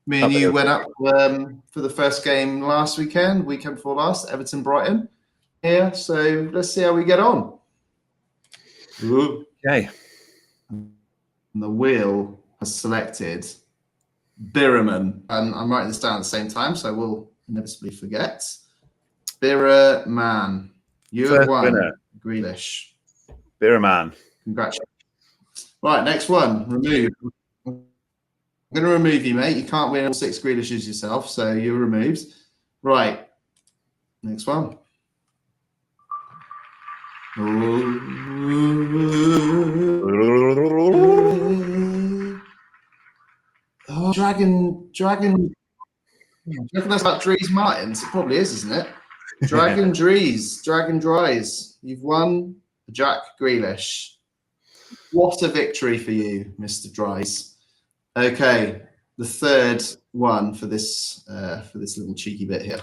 Me and you went up for the first game last weekend before last, Everton Brighton. Yeah, so let's see how we get on. Ooh. Okay. And the wheel has selected Birraman. And I'm writing this down at the same time, so I will inevitably forget. Birraman. You have won. Winner. Grealish. Birraman. Congratulations. Right, next one. Remove. I'm going to remove you, mate. You can't win all 6 Grealishes yourself, so you're removed. Right. Next one. Oh, Dragon. Do you reckon that's about Dries Martins? It probably is, isn't it? Dragon Dries. You've won Jack Grealish. What a victory for you, Mr. Dries. Okay, the third one for this little cheeky bit here.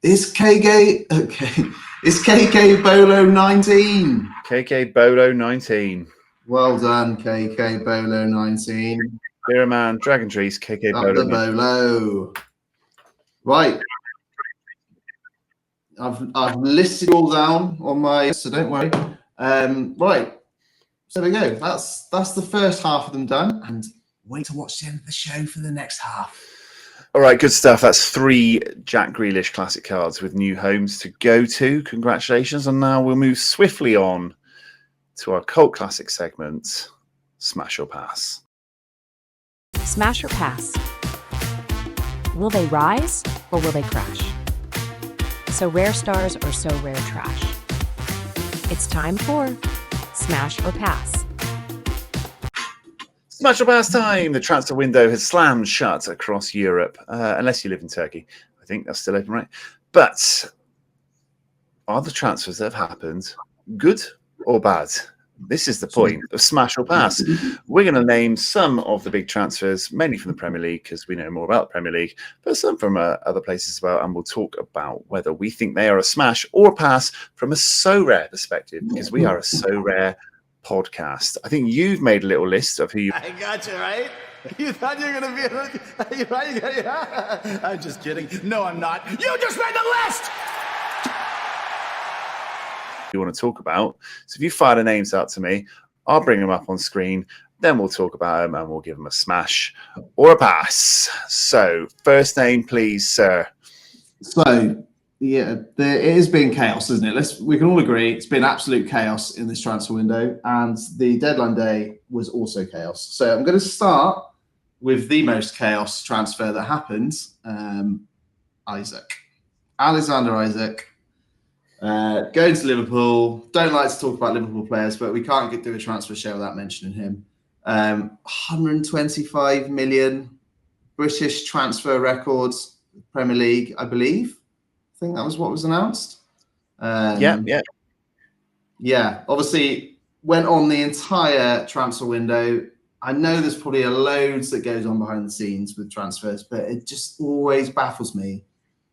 It's KK. Okay, it's KK Bolo 19. KK Bolo 19. Well done, KK Bolo 19. Birraman, Dragon Trees, KK Up the Bolo. Bolo. Right. I've listed all down on my, so don't worry. Right. So there we go. That's the first half of them done. And wait to watch the end of the show for the next half. All right, good stuff. That's 3 Jack Grealish classic cards with new homes to go to. Congratulations. And now we'll move swiftly on to our cult classic segment, Smash or Pass. Smash or pass? Will they rise or will they crash? So rare stars or so rare trash? It's time for Smash or Pass. Smash or Pass time! The transfer window has slammed shut across Europe, unless you live in Turkey. I think that's still open, right? But are the transfers that have happened good or bad? This is the point of Smash or Pass. We're going to name some of the big transfers, mainly from the Premier League, because we know more about the Premier League, but some from other places as well. And we'll talk about whether we think they are a smash or a pass from a Sorare perspective, because we are a Sorare podcast. I think you've made a little list of who you... I got you, right? You thought you were going to be... I'm just kidding. No, I'm not. You just made the list! you want to talk about. So if you fire the names out to me, I'll bring them up on screen. Then we'll talk about them and we'll give them a smash or a pass. So first name, please, sir. So yeah, it has been chaos, isn't it? We can all agree it's been absolute chaos in this transfer window, and the deadline day was also chaos. So I'm going to start with the most chaos transfer that happened. Alexander Isak. Going to Liverpool. Don't like to talk about Liverpool players, but we can't do a transfer show without mentioning him. 125 million British transfer records, Premier League, I believe. I think that was what was announced. Yeah. Obviously, went on the entire transfer window. I know there's probably loads that goes on behind the scenes with transfers, but it just always baffles me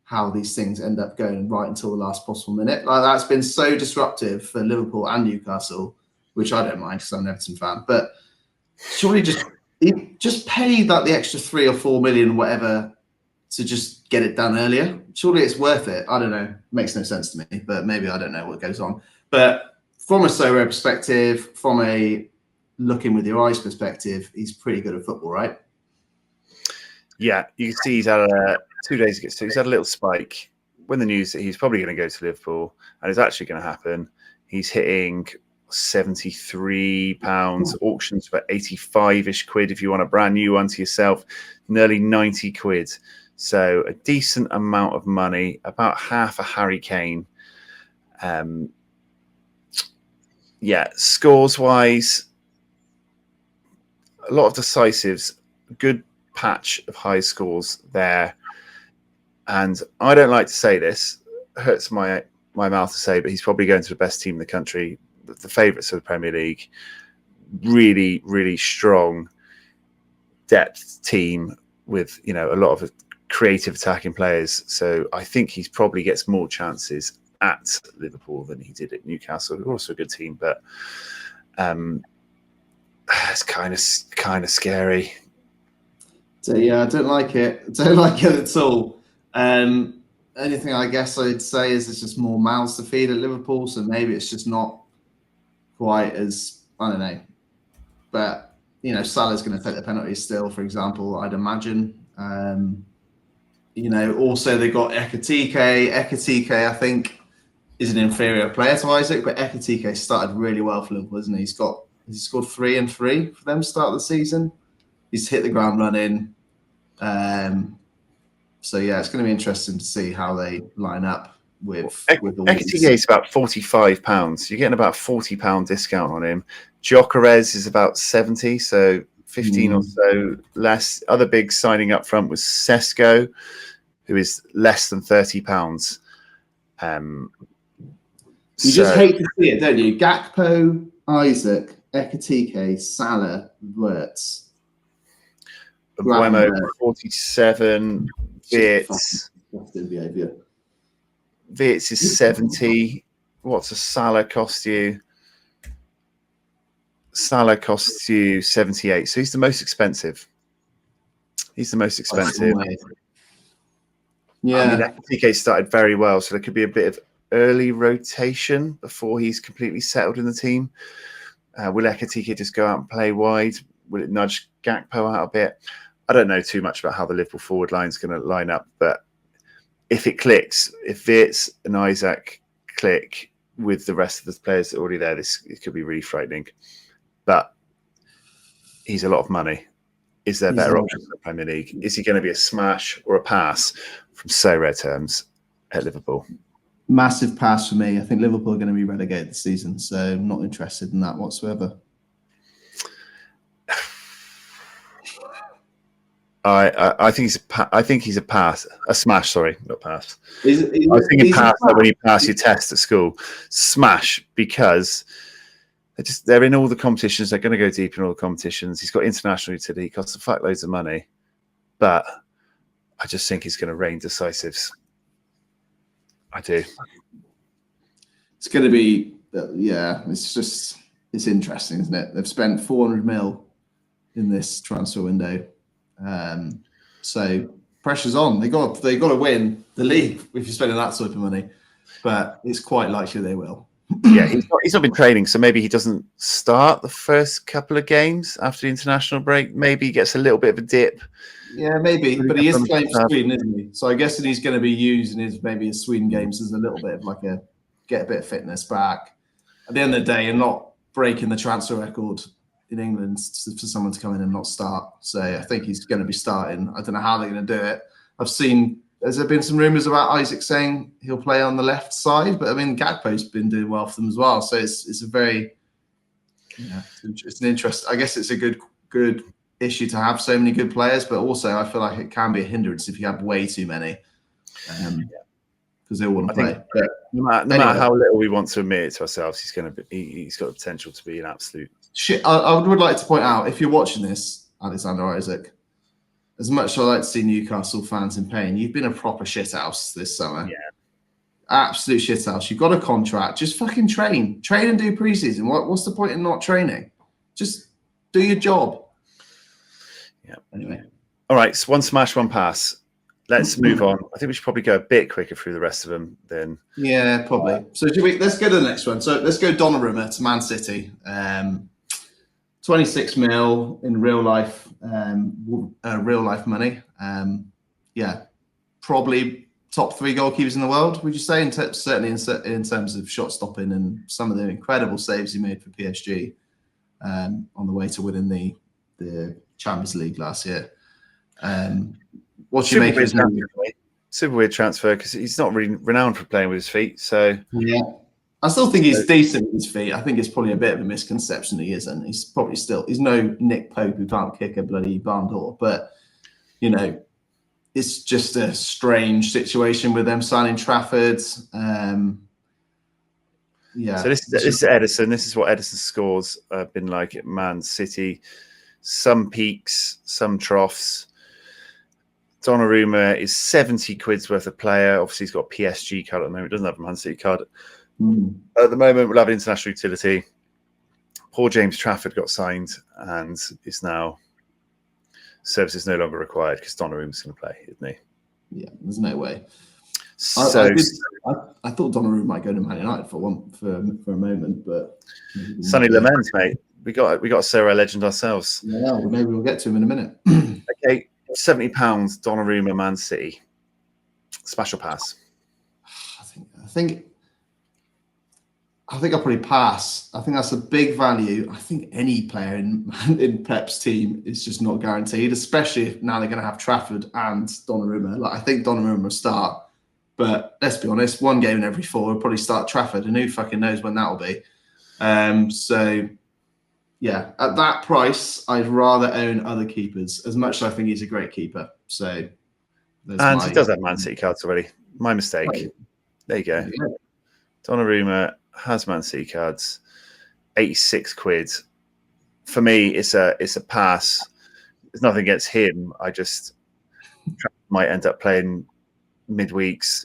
how these things end up going right until the last possible minute. Like, that's been so disruptive for Liverpool and Newcastle, which I don't mind because I'm an Everton fan. But surely just pay that the extra 3 or 4 million, whatever, to just get it done earlier. Surely it's worth it. I don't know. Makes no sense to me, but maybe I don't know what goes on. But from a Sorare perspective, from a looking with your eyes perspective, he's pretty good at football, right? Yeah, you can see he's had 2 days ago. So he's had a little spike when the news that he's probably going to go to Liverpool, and it's actually going to happen. He's hitting £73, auctions for 85-ish quid if you want a brand new one to yourself, nearly 90 quid. So a decent amount of money, about half a Harry Kane. Yeah, scores-wise, a lot of decisives, good patch of high scores there. And I don't like to say this, it hurts my mouth to say, but he's probably going to the best team in the country, the favourites of the Premier League. Really, really strong depth team with, you know, a lot of creative attacking players. So I think he probably gets more chances at Liverpool than he did at Newcastle, who are also a good team, but it's kind of scary. So yeah, I don't like it. I don't like it at all. Anything I guess I'd say is it's just more mouths to feed at Liverpool, so maybe it's just not quite as, I don't know. But, you know, Salah's going to take the penalties still, for example, I'd imagine. You know, also they got Ekatike. Ekatike, I think, is an inferior player to Isaac, but Ekatike started really well for Liverpool, isn't he? He's scored 3 and 3 for them to start the season. He's hit the ground running. So yeah, it's going to be interesting to see how they line up with the Ekatike is about £45. You're getting about £40 discount on him. Gyökeres is about 70, so 15 or so less. Other big signing up front was Sesko, who is less than £30. You just hate to see it, don't you? Gakpo, Isaac, Ekatike, Salah, Wirtz. Buemo 47, Wirtz is 70. What's a Salah cost you? Salah costs you 78. So he's the most expensive. Yeah. I mean, TK started very well, so there could be a bit of early rotation before he's completely settled in the team. Will Ekatike just go out and play wide? Will it nudge Gakpo out a bit? I don't know too much about how the Liverpool forward line is going to line up, but if it clicks, if Wirtz and Isaac click with the rest of the players that are already there, it could be really frightening. But he's a lot of money. Is there better options in the Premier League? Is he going to be a smash or a pass from Sorare terms at Liverpool? Massive pass for me. I think Liverpool are going to be relegated this season, so I'm not interested in that whatsoever. I think he's a pass, a smash. Sorry, not pass. I was thinking pass like when you pass your test at school. Smash, because they're in all the competitions. They're going to go deep in all the competitions. He's got international utility. He costs a fuckloads of money, but I just think he's going to reign decisives. I do. It's going to be, yeah. It's interesting, isn't it? They've spent 400 mil in this transfer window. So pressure's on. They got to win the league if you're spending that sort of money, but it's quite likely they will. Yeah, he's not been training, so maybe he doesn't start the first couple of games after the international break. Maybe he gets a little bit of a dip. Yeah, maybe, but he is playing for Sweden, isn't he? So I guess that he's going to be used in his Sweden games as a little bit of like get a bit of fitness back. At the end of the day, you're not breaking the transfer record in England for someone to come in and not start. So I think he's going to be starting. I don't know how they're going to do it. Has there been some rumours about Isaac saying he'll play on the left side? But I mean, Gakpo's been doing well for them as well. So it's a very, it's an interest. I guess it's a good issue to have so many good players, but also I feel like it can be a hindrance if you have way too many. Because they all want to play. But no matter how little we want to admit it to ourselves, he's got the potential to be an absolute shit. I would like to point out, if you're watching this, Alexander Isaac, as much as I like to see Newcastle fans in pain, you've been a proper shithouse this summer. Yeah. Absolute shithouse. You've got a contract. Just fucking train. Train and do preseason. What's the point in not training? Just do your job. Yeah. Anyway. All right. So one smash, one pass. let's move on. I think we should probably go a bit quicker through the rest of them then. Yeah, probably. So let's go to the next one. So let's go Donnarumma to Man City. 26 mil in real life money. Yeah, probably top 3 goalkeepers in the world, would you say? Certainly in terms of shot stopping and some of the incredible saves he made for PSG on the way to winning the Champions League last year. What do you make of his move? Super weird transfer because he's not really renowned for playing with his feet. So yeah, I still think he's decent with his feet. I think it's probably a bit of a misconception that he isn't. He's no Nick Pope who can't kick a bloody barn door. But it's just a strange situation with them signing Trafford. Yeah. So this is Edison. This is what Edison's scores have been like at Man City. Some peaks, some troughs. Donnarumma is 70 quid's worth of player. Obviously, he's got a PSG card at the moment. He doesn't have a Man City card. At the moment, we'll have international utility. Poor James Trafford got signed and is now services no longer required because Donnarumma's going to play, isn't he? Yeah, there's no way. So I thought Donnarumma might go to Man United for a moment, but Sonny Lamens, mate. We got a Sorare legend ourselves. Yeah, well, maybe we'll get to him in a minute. Okay, £70, Donnarumma, Man City. Smash or pass? I think I'll probably pass. I think that's a big value. I think any player in Pep's team is just not guaranteed, especially if now they're going to have Trafford and Donnarumma. Like, I think Donnarumma will start, but let's be honest, one game in every 4 will probably start Trafford, and who fucking knows when that'll be. So, yeah, at that price, I'd rather own other keepers, as much as I think he's a great keeper. So, he does have Man City cards already. My mistake. Right. There you go. Yeah. Donnarumma has Man City cards. 86 quid. For me, it's a pass. There's nothing against him. I just might end up playing midweeks.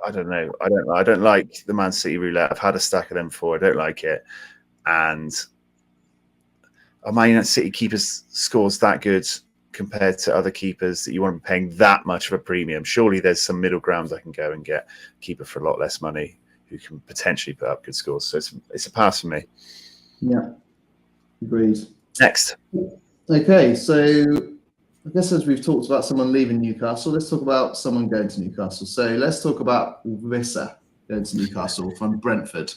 I don't know. I don't like the Man City roulette. I've had a stack of them before. I don't like it. And a Man City keeper's scores that good compared to other keepers that you want to be paying that much of a premium. Surely there's some middle ground I can go and get a keeper for a lot less money who can potentially put up good scores. So it's a pass for me. Yeah, agreed. Next. Okay, so I guess as we've talked about someone leaving Newcastle, let's talk about someone going to Newcastle. So let's talk about Viva going to Newcastle from Brentford.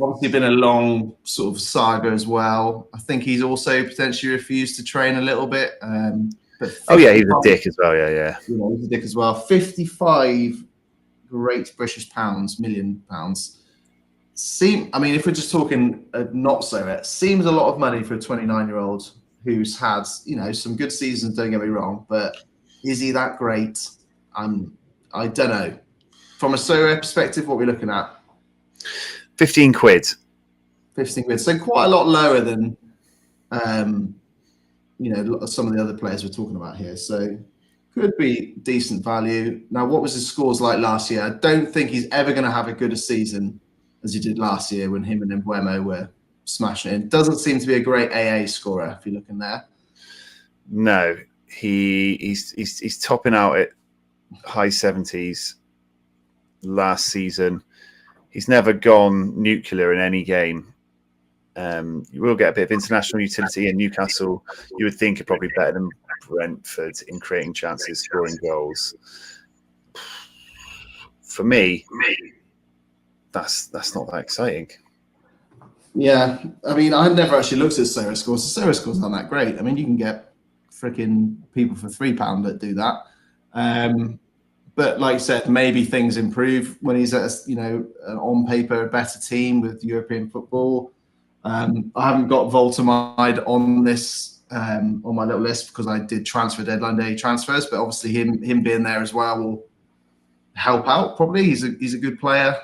Obviously been a long sort of saga as well. I think he's also potentially refused to train a little bit. But he's a dick as well. Yeah. He's a dick as well. 55 great British million pounds. If we're just talking not so, it seems a lot of money for a 29-year-old who's had, some good seasons, don't get me wrong, but is he that great? I don't know. From a Sorare perspective, what we're looking at? 15 quid. 15 quid. So quite a lot lower than, some of the other players we're talking about here. So could be decent value. Now, what was his scores like last year? I don't think he's ever going to have as good a season as he did last year when him and Mbeumo were smashing it. Doesn't seem to be a great AA scorer if you're looking there. No, he's topping out at high 70s last season. He's never gone nuclear in any game. You will get a bit of international utility in Newcastle. You would think are probably better than Brentford in creating chances, scoring goals. For me, that's not that exciting. Yeah, I've never actually looked at Sorare scores. The Sorare scores aren't that great. You can get freaking people for £3 that do that. But like you said, maybe things improve when he's at on paper a better team with European football. I haven't got Voltamide on this on my little list because I did transfer deadline day transfers, but obviously him being there as well will help out. Probably he's a good player.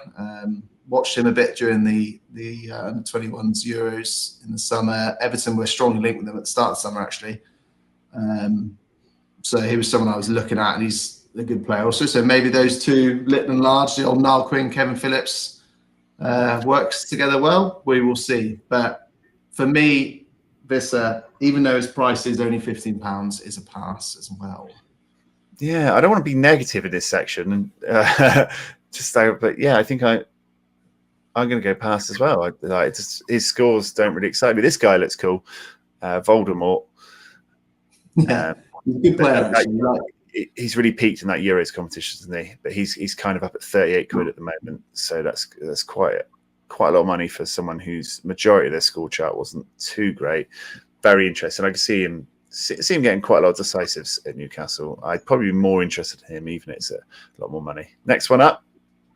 Watched him a bit during the under-21s Euros in the summer. Everton were strongly linked with him at the start of the summer actually. So he was someone I was looking at, and he's a good player also. So maybe those two, Litton and Large, the old Niall Quinn, Kevin Phillips, works together well. We will see. But for me, Viva, even though his price is only £15, is a pass as well. Yeah, I don't want to be negative in this section, but yeah, I think I'm going to go past as well. His scores don't really excite me. This guy looks cool, Voldemort. Yeah, he's a good player actually. He's really peaked in that Euros competition, isn't he? But he's kind of up at 38 quid at the moment, so that's quite a lot of money for someone whose majority of their score chart wasn't too great. Very interesting. I can see him getting quite a lot of decisives at Newcastle. I'd probably be more interested in him, even if it's a lot more money. Next one up.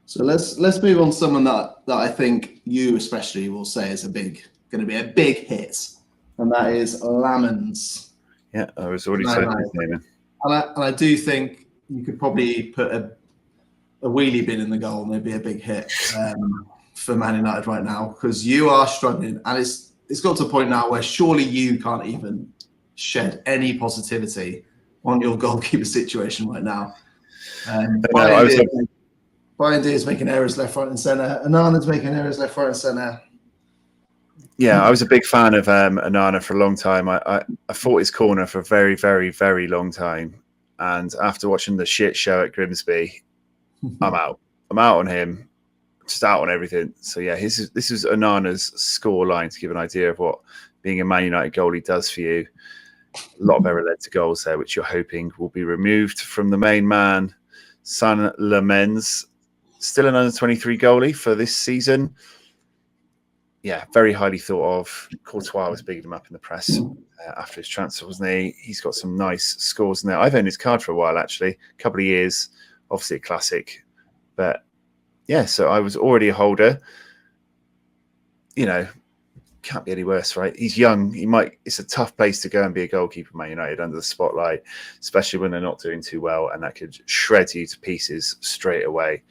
So let's move on to someone that I think you especially will say is going to be a big hit, and that is Lamens. Yeah, I was already saying his name in. And I do think you could probably put a wheelie bin in the goal and there'd be a big hit for Man United right now, because you are struggling, and it's got to a point now where surely you can't even shed any positivity on your goalkeeper situation right now. Brian D is making errors left, right, and centre. Anana's making errors left, right, and centre. Yeah, I was a big fan of Onana for a long time. I fought his corner for a very, very, very long time. And after watching the shit show at Grimsby, I'm out. I'm out on him, just out on everything. So, yeah, this is Onana's score line to give an idea of what being a Man United goalie does for you. A lot of error led to goals there, which you're hoping will be removed from the main man, San Lamens. Still an under-23 goalie for this season. Yeah, very highly thought of. Courtois was bigging him up in the press after his transfer, wasn't he? He's got some nice scores in there. I've owned his card for a while, actually. A couple of years. Obviously a classic. But, yeah, so I was already a holder. You know, can't be any worse, right? He's young. It's a tough place to go and be a goalkeeper, Man United, under the spotlight, especially when they're not doing too well, and that could shred you to pieces straight away.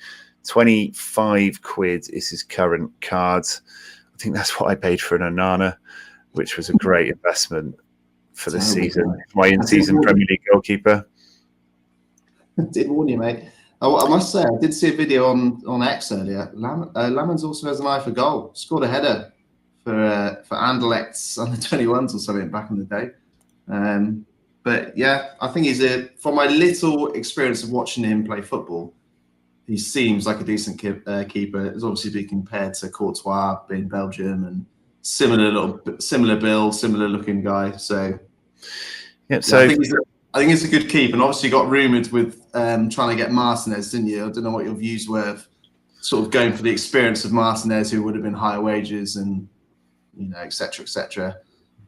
25 quid is his current card. I think that's what I paid for an Onana, which was a great investment for the season. My in-season Premier League goalkeeper. I did warn you, mate. I must say, I did see a video on X earlier. Lamens also has an eye for goal. Scored a header for Anderlecht's under 21s or something back in the day. But yeah, I think from my little experience of watching him play football, he seems like a decent keeper. He's obviously been compared to Courtois, being Belgium, and similar build, similar looking guy. So, yeah. So I think he's a good keep. And obviously, got rumoured with trying to get Martinez, didn't you? I don't know what your views were of sort of going for the experience of Martinez, who would have been higher wages and et cetera,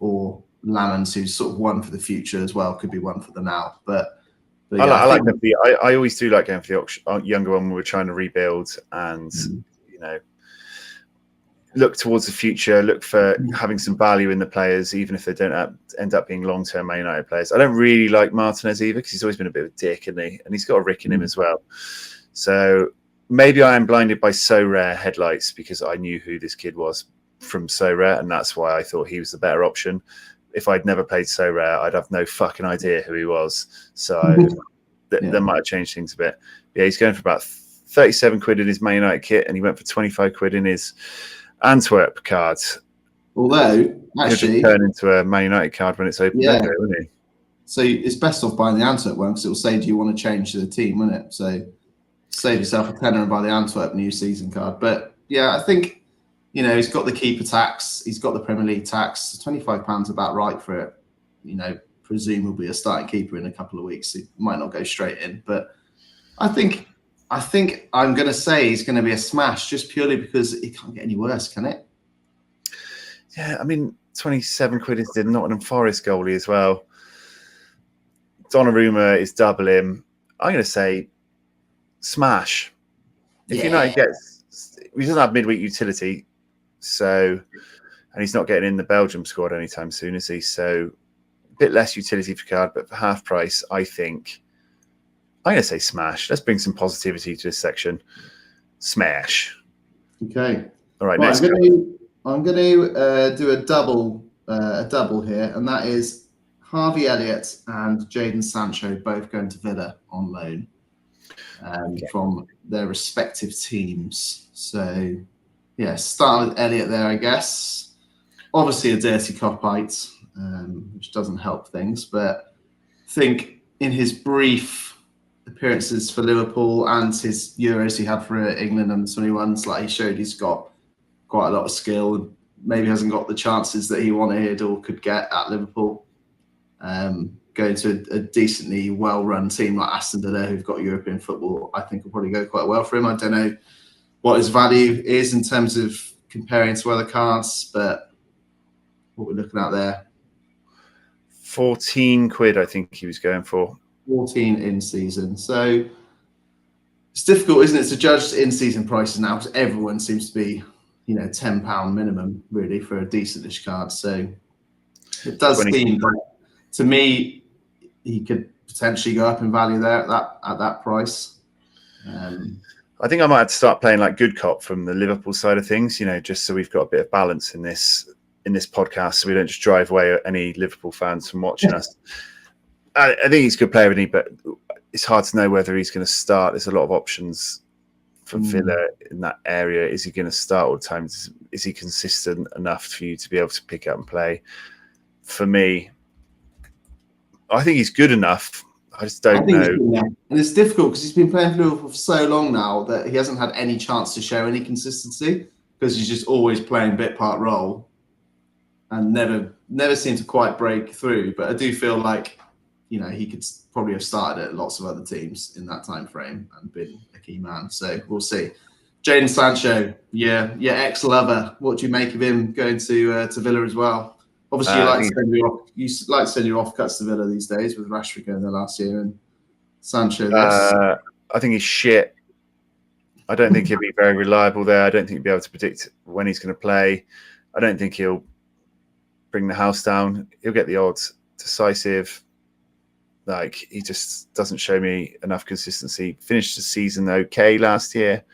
or Lamens, who's sort of one for the future as well, could be one for the now, but. Yeah, I like the. I always do like going for the younger one when we're trying to rebuild and look towards the future. Look for having some value in the players, even if they don't end up being long-term Man United players. I don't really like Martinez either because he's always been a bit of a dick, isn't he? And he's got a Rick in him as well. So maybe I am blinded by Sorare headlights because I knew who this kid was from Sorare, and that's why I thought he was the better option. If I'd never played Sorare, I'd have no fucking idea who he was. So that might have changed things a bit. Yeah, he's going for about 37 quid in his Man United kit, and he went for 25 quid in his Antwerp card. Although, actually, he'll turn into a Man United card when it's open, won't he? So it's best off buying the Antwerp one because it will say, do you want to change to the team, won't it? So save yourself a tenner and buy the Antwerp new season card. But yeah, I think, he's got the keeper tax. He's got the Premier League tax. £25 about right for it. Presumably a starting keeper in a couple of weeks. He might not go straight in. But I think I'm going to say he's going to be a smash just purely because it can't get any worse, can it? Yeah, I mean, 27 quid is the Nottingham Forest goalie as well. Donnarumma is double him. I'm going to say smash. If United he doesn't have midweek utility, and he's not getting in the Belgium squad anytime soon, is he? So a bit less utility for card, but for half price, I think I'm going to say smash. Let's bring some positivity to this section. Smash. Okay. All right. Well, next. I'm going to do a double here, and that is Harvey Elliott and Jadon Sancho both going to Villa on loan from their respective teams. So, yeah, start with Elliott there, I guess. Obviously, a dirty cop-out, which doesn't help things, but I think in his brief appearances for Liverpool and his Euros he had for England under 21s. Like, he showed he's got quite a lot of skill. Maybe hasn't got the chances that he wanted or could get at Liverpool. Going to a decently well-run team like Aston Villa, who've got European football, I think will probably go quite well for him. I don't know what his value is in terms of comparing to other cards, but what we're looking at there. 14 quid, I think he was going for. 14 in season. So it's difficult, isn't it, to judge in-season prices now, because everyone seems to be, £10 minimum really for a decentish card. So it does seem that, to me, he could potentially go up in value there at that price. I think I might have to start playing like good cop from the Liverpool side of things, just so we've got a bit of balance in this podcast, so we don't just drive away any Liverpool fans from watching us. I think he's a good player, isn't he? But it's hard to know whether he's going to start. There's a lot of options for Villa in that area. Is he going to start all the time? Is he consistent enough for you to be able to pick up and play? For me, I think he's good enough. I just don't know. And it's difficult because he's been playing for Liverpool for so long now that he hasn't had any chance to show any consistency, because he's just always playing bit part role and never seemed to quite break through. But I do feel like, he could probably have started at lots of other teams in that time frame and been a key man. So we'll see. Jadon Sancho, your ex-lover. What do you make of him going to Villa as well? Obviously, you like to send your off-cuts to Villa these days, with Rashford going there last year and Sancho this. I think he's shit. I don't think he'll be very reliable there. I don't think he'll be able to predict when he's going to play. I don't think he'll bring the house down. He'll get the odds decisive. Like, he just doesn't show me enough consistency. Finished the season okay last year.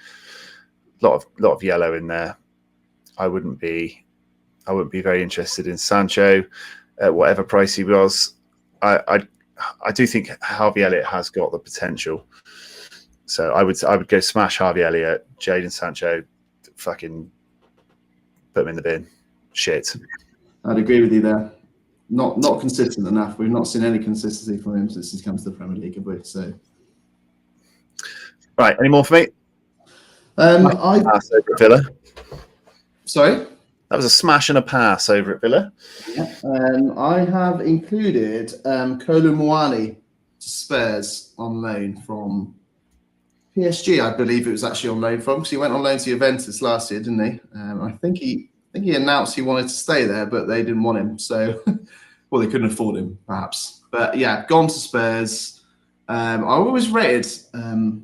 Lot of yellow in there. I wouldn't be very interested in Sancho at whatever price he was. I do think Harvey Elliott has got the potential. So I would go smash Harvey Elliott, Jadon Sancho, fucking put him in the bin. Shit. I'd agree with you there. Not consistent enough. We've not seen any consistency from him since he's come to the Premier League, have we? So, right, any more for me? I pass over at Villa. Sorry? That was a smash and a pass over at Villa. Yeah. I have included Kolo Muani to Spurs on loan from PSG. I believe it was actually on loan from, because he went on loan to Juventus last year, didn't he? I think he announced he wanted to stay there, but they didn't want him. So, well, they couldn't afford him, perhaps. But yeah, gone to Spurs. I always rated Kolo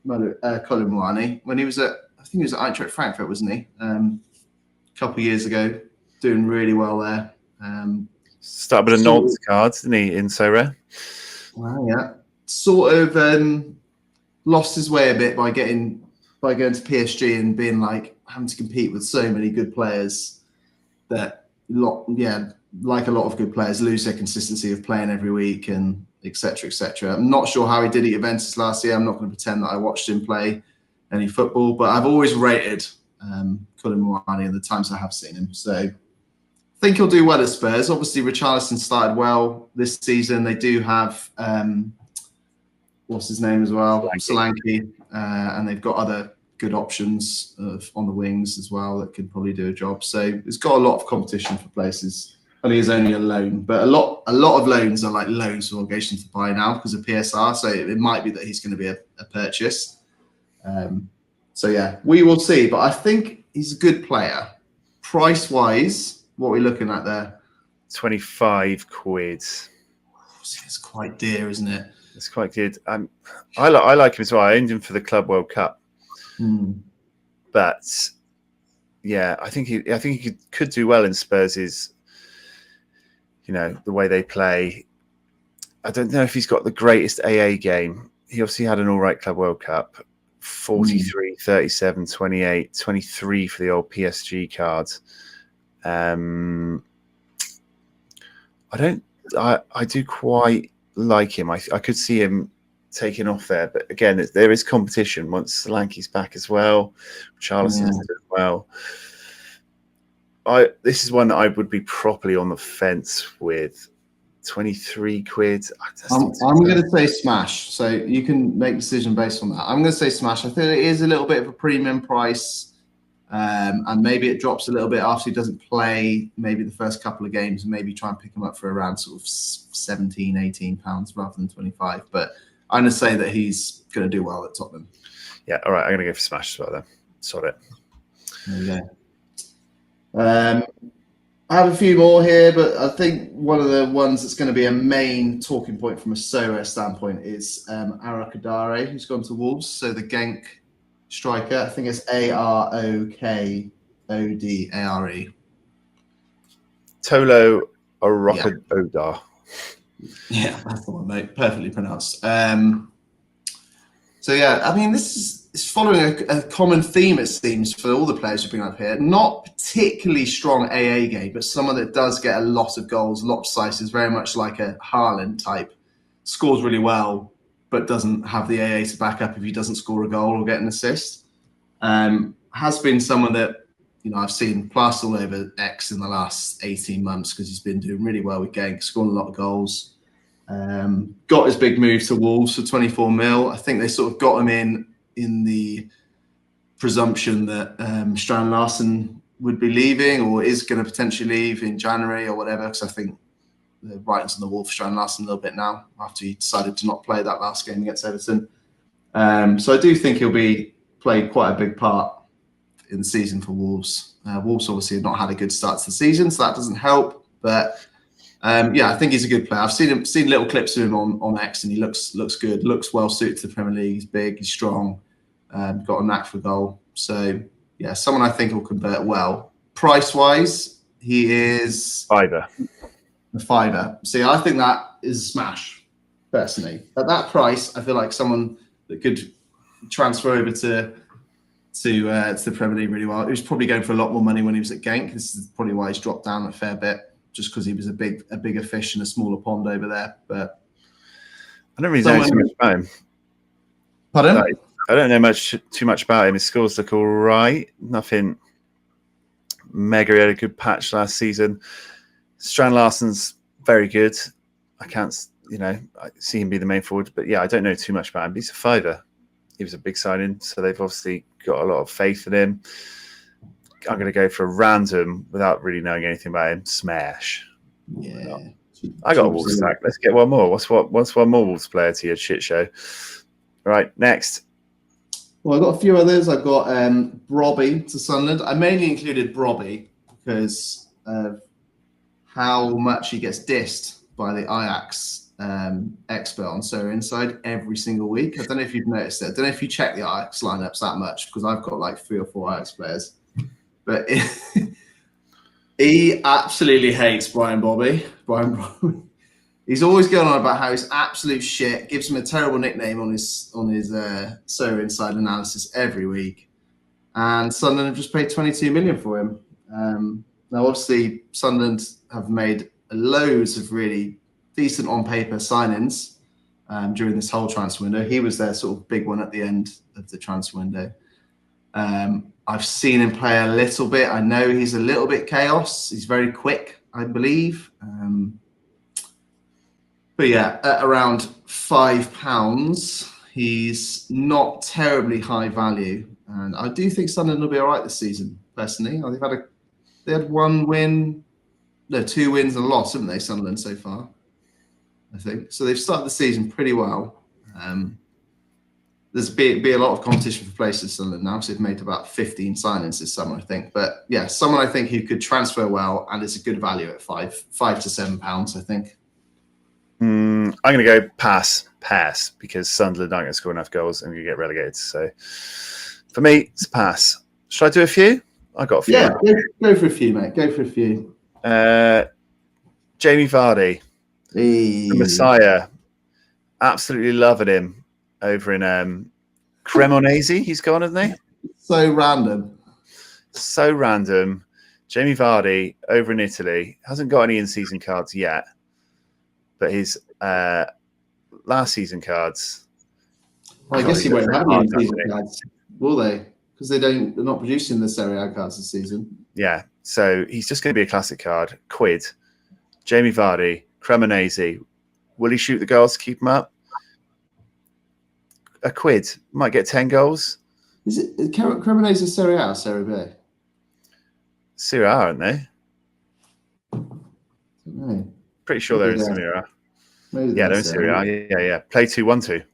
Muani when he was I think he was at Eintracht Frankfurt, wasn't he? A couple of years ago, doing really well there. Started with a nonce card, didn't he, in Sorare? Well, yeah. Sort of lost his way a bit by going to PSG and being like having to compete with so many good players that, like a lot of good players, lose their consistency of playing every week and et cetera, et cetera. I'm not sure how he did at Juventus last year. I'm not going to pretend that I watched him play any football, but I've always rated Kolo Muani in the times I have seen him. So I think he'll do well at Spurs. Obviously, Richarlison started well this season. They do have what's his name as well, Solanke, and they've got other good options on the wings as well that could probably do a job. So it's got a lot of competition for places. I think it's only a loan, but a lot of loans are like loans with obligation to buy now because of PSR. So it might be that he's going to be a purchase. So yeah, we will see. But I think he's a good player. Price wise, what are we looking at there? 25 quid. It's quite dear, isn't it? It's quite good. I like him as well. I owned him for the Club World Cup. But yeah, I think he could do well in Spurs', the way they play. I don't know if he's got the greatest AA game. He obviously had an all right Club World Cup. 43, 37, 28, 23 for the old PSG cards. I do quite like him. I could see him taking off there, but again, there is competition once Solanke's back as well. Charleston's doing well. This is one that I would be properly on the fence with. 23 quid. I'm going to say smash. So you can make a decision based on that. I'm going to say smash. I think it is a little bit of a premium price. And maybe it drops a little bit after he doesn't play maybe the first couple of games, and maybe try and pick him up for around sort of 17, 18 pounds rather than 25. But I'm going to say that he's going to do well at Tottenham. Yeah, all right. I'm going to go for smash as well then. Sort it. There you go. I have a few more here, but I think one of the ones that's going to be a main talking point from a Sorare standpoint is Arakadare, who's gone to Wolves. So the Genk striker, I think it's Arokodare. Tolo Arokodare. Yeah, that's the one, mate. Perfectly pronounced. So yeah, I mean, it's following a common theme, it seems, for all the players who bring up here. Not particularly strong AA game, but someone that does get a lot of goals, a lot of slices, very much like a Haaland type. Scores really well, but doesn't have the AA to back up if he doesn't score a goal or get an assist. Has been someone that, I've seen plastered all over X in the last 18 months because he's been doing really well with Genk, scoring a lot of goals. Got his big move to Wolves for 24 mil. I think they sort of got him in the presumption that Strand Larsen would be leaving or is going to potentially leave in January or whatever, because I think the writing's on the wall for Strand Larsen a little bit now after he decided to not play that last game against Everton. So I do think he'll be played quite a big part in the season for Wolves. Wolves obviously have not had a good start to the season, so that doesn't help. But I think he's a good player. I've seen little clips of him on X, and he looks good. Looks well suited to the Premier League. He's big, he's strong, got a knack for goal. So yeah, someone I think will convert well. Price wise, he is Fiver. a fiver. See, I think that is a smash. Personally, at that price, I feel like someone that could transfer over to the Premier League really well. He was probably going for a lot more money when he was at Genk. This is probably why he's dropped down a fair bit, just because he was a bigger fish in a smaller pond over there. But I don't really know too much about him. Pardon? Like, I don't know too much about him. His scores look all right. Nothing mega. He had a good patch last season. Strand Larsen's very good. I can't, I see him be the main forward. But yeah, I don't know too much about him. He's a fiver. He was a big signing, so they've obviously got a lot of faith in him. I'm going to go for a random, without really knowing anything about him, smash. Yeah. I got a Wolves stack. Let's get one more. What's one more Wolves player to your shit show? All right, next. Well, I've got a few others. I've got Brobby to Sunderland. I mainly included Brobby because of how much he gets dissed by the Ajax expert on Sorare Inside every single week. I don't know if you've noticed it. I don't know if you check the Ajax lineups that much, because I've got like 3 or 4 Ajax players. But he absolutely hates Brian Brobby. He's always going on about how he's absolute shit. Gives him a terrible nickname on his Sorare Inside analysis every week. And Sunderland have just paid 22 million for him. Now, obviously, Sunderland have made loads of really decent on paper signings during this whole transfer window. He was their sort of big one at the end of the transfer window. I've seen him play a little bit. I know he's a little bit chaos. He's very quick, I believe. But yeah, at around £5, he's not terribly high value. And I do think Sunderland will be all right this season, personally. They had 1 win, 2 wins and a loss, haven't they, Sunderland, so far? I think. So they've started the season pretty well. There's be a lot of competition for places Sunderland now, so they've made about 15 signings this summer, I think. But yeah, someone I think who could transfer well, and it's a good value at £5 to £7, I think. I'm going to go pass, because Sunderland aren't going to score enough goals and you get relegated. So for me, it's pass. Should I do a few? I got a few. Yeah, go for a few, mate. Go for a few. Jamie Vardy, the Messiah, absolutely loving him over in Cremonese. He's gone, hasn't he? So random. Jamie Vardy over in Italy hasn't got any in-season cards yet, but his last season cards. Well, I guess he won't have any in-season cards, will they? Because they're not producing the Serie A cards this season. Yeah, so he's just going to be a classic card. Quid, Jamie Vardy Cremonese. Will he shoot the goals to keep him up? A quid. Might get 10 goals. Is it Cremonese Serie A or Serie B? Serie A, aren't they? No. Pretty sure they're in Serie A. Maybe Yeah, they're in Serie A. Yeah. Play 2-1-2.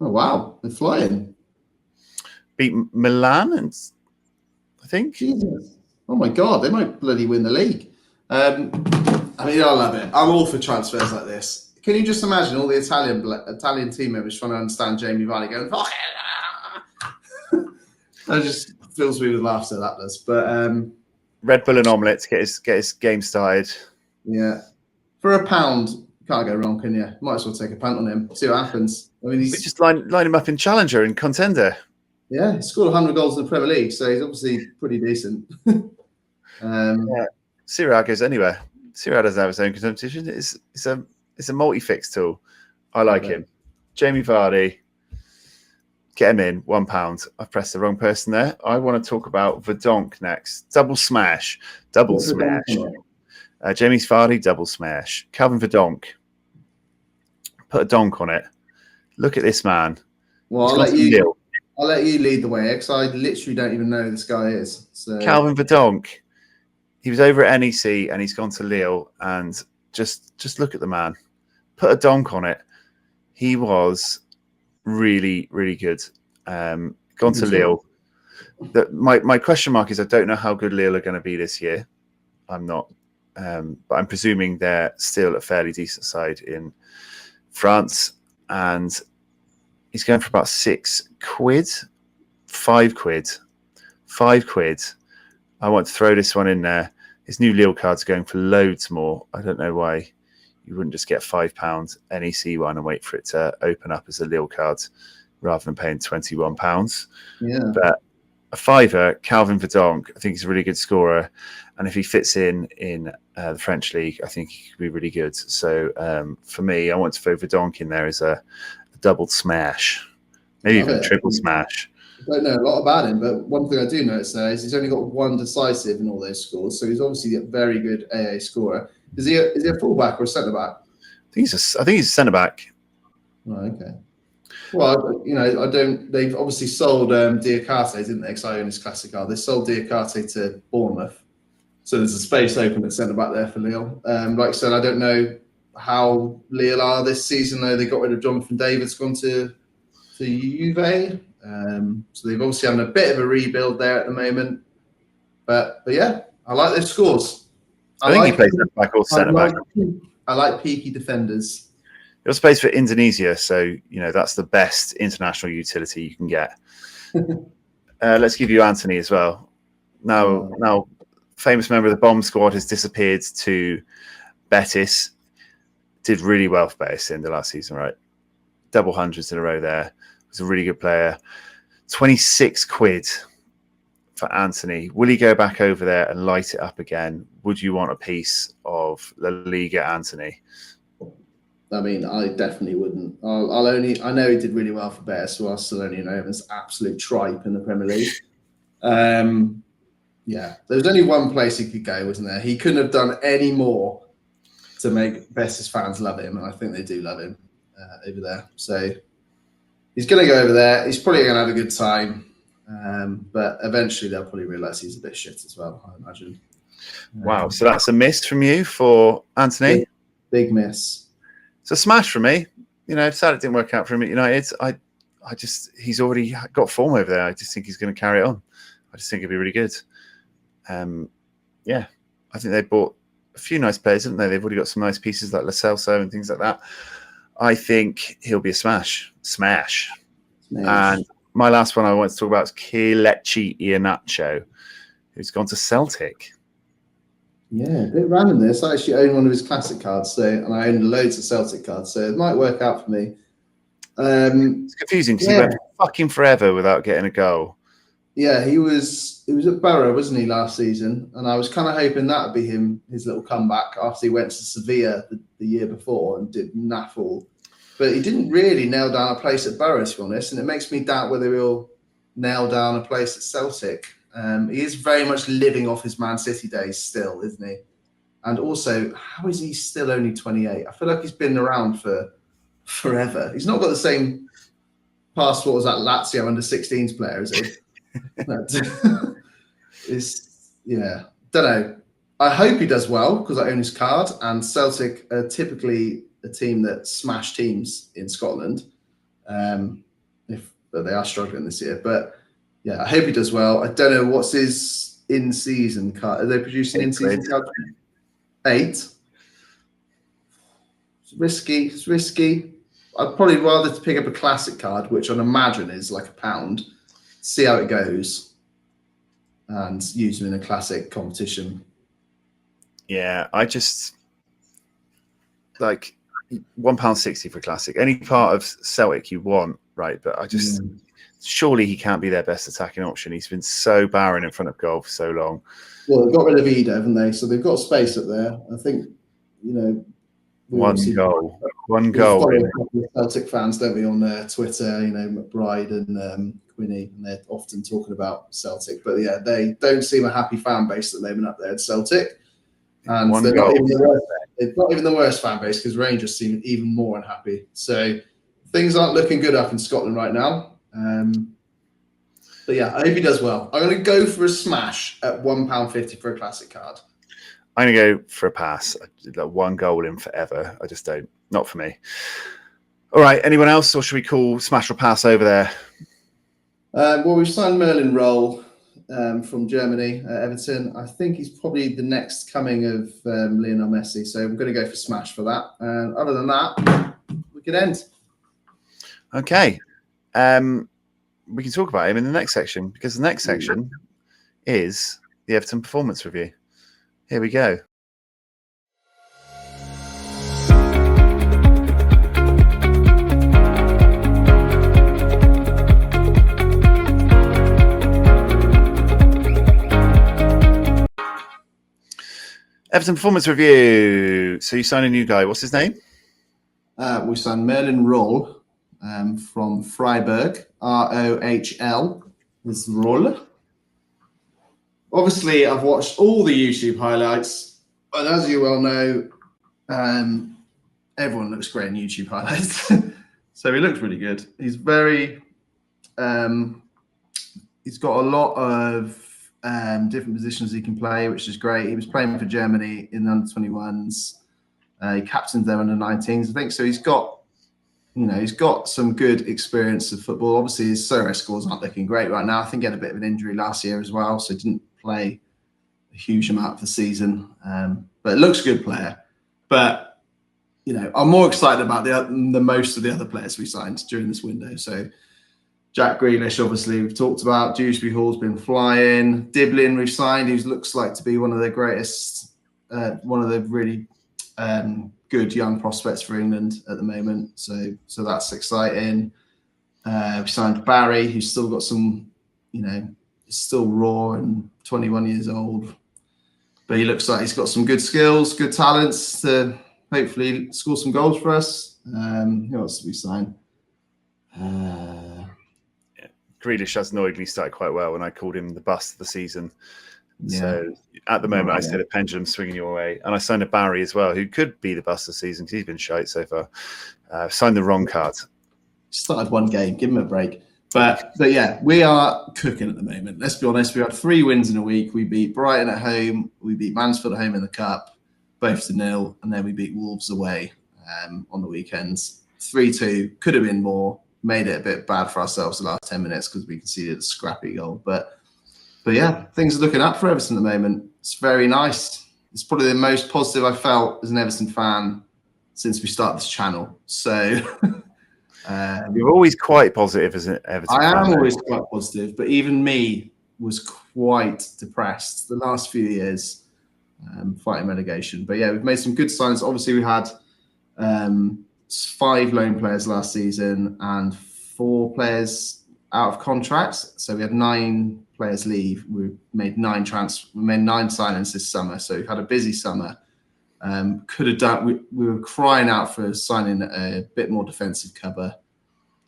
Oh, wow. They're flying. Beat Milan, and I think. Jesus. Oh, my God. They might bloody win the league. I mean, I love it. I'm all for transfers like this. Can you just imagine all the Italian team members trying to understand Jamie Vardy going, fuck it. That just fills me with laughter, that does. But Red Bull and omelette to get his game started. yeah. For £1, can't go wrong, can you? Might as well take a punt on him. See what happens. I mean, We just line him up in challenger and contender. Yeah, he scored 100 goals in the Premier League, so he's obviously pretty decent. Serie A goes anywhere. Serie A doesn't have its own competition. It's a multi-fix tool. I like him. Jamie Vardy. Get him in, £1. I've pressed the wrong person there. I want to talk about Verdonk next. Double smash. Jamie Vardy, double smash. Calvin Verdonk. Put a donk on it. Look at this man. Well, I'll let you lead the way, because I literally don't even know who this guy is. So. Calvin Verdonk. He was over at NEC and he's gone to Lille, and just look at the man. Put a donk on it. He was really, really good. Gone to Lille. My question mark is I don't know how good Lille are going to be this year. I'm not. But I'm presuming they're still a fairly decent side in France. And he's going for about £6, £5. I want to throw this one in there. His new Lille card's going for loads more. I don't know why you wouldn't just get £5 NEC one and wait for it to open up as a Lille card rather than paying £21. Yeah. But a £5, Calvin Verdonk, I think he's a really good scorer. And if he fits in the French league, I think he could be really good. So for me, I want to throw Verdonk in there as a double smash, maybe even a triple smash. I don't know a lot about him, but one thing I do notice there is he's only got one decisive in all those scores. So he's obviously a very good AA scorer. Is he a fullback or a centre back? I think he's a centre back. Oh, okay. Well, I don't. They've obviously sold Diakate, didn't they? Because I own his classic card. They sold Diakate to Bournemouth, so there's a space open at centre back there for Lille. Like I said, I don't know how Lille are this season. Though they got rid of Jonathan David's gone to Juve, so they've obviously having a bit of a rebuild there at the moment. But yeah, I like those scores. I think he plays centre back or centre back. I like peaky defenders. He also plays for Indonesia, so that's the best international utility you can get. Let's give you Anthony as well. Now, famous member of the bomb squad has disappeared to Betis. Did really well for Betis in the last season, right? Double hundreds in a row there. Was a really good player. £26 for Anthony. Will he go back over there and light it up again? Would you want a piece of La Liga Anthony? I mean, I definitely wouldn't. I know he did really well for Betis, so I'll still only know him as absolute tripe in the Premier League. Yeah, there's only one place he could go, wasn't there? He couldn't have done any more to make Betis fans love him, and I think they do love him over there. So he's going to go over there. He's probably going to have a good time, but eventually they'll probably realise he's a bit shit as well, I imagine. Wow, so that's a miss from you for Anthony? Big miss. It's a smash for me. Sad it didn't work out for him at United. He's already got form over there. I just think he's going to carry it on. I just think it'd be really good. Yeah, I think they bought a few nice players, haven't they? They've already got some nice pieces like Lo Celso and things like that. I think he'll be a smash. And my last one I want to talk about is Kelechi Iheanacho, who's gone to Celtic. Yeah, a bit random this. I actually own one of his classic cards, and I own loads of Celtic cards, so it might work out for me. It's confusing because he went fucking forever without getting a goal. Yeah, he was at Borough, wasn't he, last season? And I was kind of hoping that would be his little comeback after he went to Sevilla the year before and did naffle. But he didn't really nail down a place at Borough, to be honest, and it makes me doubt whether he'll nail down a place at Celtic. He is very much living off his Man City days still, isn't he? And also, how is he still only 28? I feel like he's been around for forever. He's not got the same passport as that Lazio under 16s player, is he? Don't know. I hope he does well because I own his card, and Celtic are typically a team that smash teams in Scotland. But they are struggling this year. But yeah, I hope he does well. I don't know what's his in-season card. Are they producing in-season card? 8. It's risky. It's risky. I'd probably rather to pick up a classic card, which I'd imagine is like £1, see how it goes, and use them in a classic competition. Yeah, I just like £1.60 for classic. Any part of Celtic you want, right? But I just surely he can't be their best attacking option. He's been so barren in front of goal for so long. Well, they've got rid of Ida, haven't they? So they've got space up there. I think, One goal. We follow a couple of Celtic fans, don't we, on Twitter? McBride and Quinny, and they're often talking about Celtic. But yeah, they don't seem a happy fan base at the moment up there at Celtic, and they're not even the worst fan base because Rangers seem even more unhappy. So things aren't looking good up in Scotland right now. But yeah, I hope he does well. I'm going to go for a smash at £1.50 for a classic card. I'm going to go for a pass. Like 1 goal in forever. I just don't. Not for me. All right. Anyone else, or should we call smash or pass over there? Well, we've signed Merlin Roll from Germany, Everton. I think he's probably the next coming of Lionel Messi. So I'm going to go for smash for that. And other than that, we can end. Okay. We can talk about him in the next section, because the next section is the Everton performance review. Here we go. Everton performance review. So you signed a new guy. What's his name? We signed Merlin Roll from Freiburg. ROHL is Roll. Obviously, I've watched all the YouTube highlights, and as you well know, everyone looks great in YouTube highlights. So he looks really good. He's very, he's got a lot of different positions he can play, which is great. He was playing for Germany in the under-21s. He captained their under-19s, I think. So he's got, he's got some good experience of football. Obviously, his Sorare scores aren't looking great right now. I think he had a bit of an injury last year as well, so he didn't play a huge amount of the season. But it looks a good player. But, I'm more excited about the most of the other players we signed during this window. So Jack Grealish, obviously, we've talked about. Dewsbury Hall's been flying. Diblin we've signed, who looks like to be one of the greatest, one of the really good young prospects for England at the moment. So that's exciting. We signed Barry, who's still got some, still raw and 21 years old. But he looks like he's got some good skills, good talents to hopefully score some goals for us. Who else did we sign? Grealish has annoyedly started quite well when I called him the bust of the season. Yeah. So at the moment, I see the pendulum swinging your way. And I signed a Barry as well, who could be the bust of the season because he's been shite so far. Signed the wrong card. Started one game, give him a break. But yeah, we are cooking at the moment. Let's be honest. We had 3 wins in a week. We beat Brighton at home. We beat Mansfield at home in the Cup, both to 0. And then we beat Wolves away on the weekends. 3-2. Could have been more. Made it a bit bad for ourselves the last 10 minutes because we conceded a scrappy goal. But yeah, things are looking up for Everton at the moment. It's very nice. It's probably the most positive I've felt as an Everton fan since we started this channel. So you're always quite positive as an Everton fan. I am always quite positive, but even me was quite depressed the last few years fighting relegation. But yeah, we've made some good signs. Obviously, we had 5 loan players last season and 4 players out of contracts. So we had 9 players leave. We made 9 signings this summer. So we've had a busy summer. Could have done. We were crying out for signing a bit more defensive cover.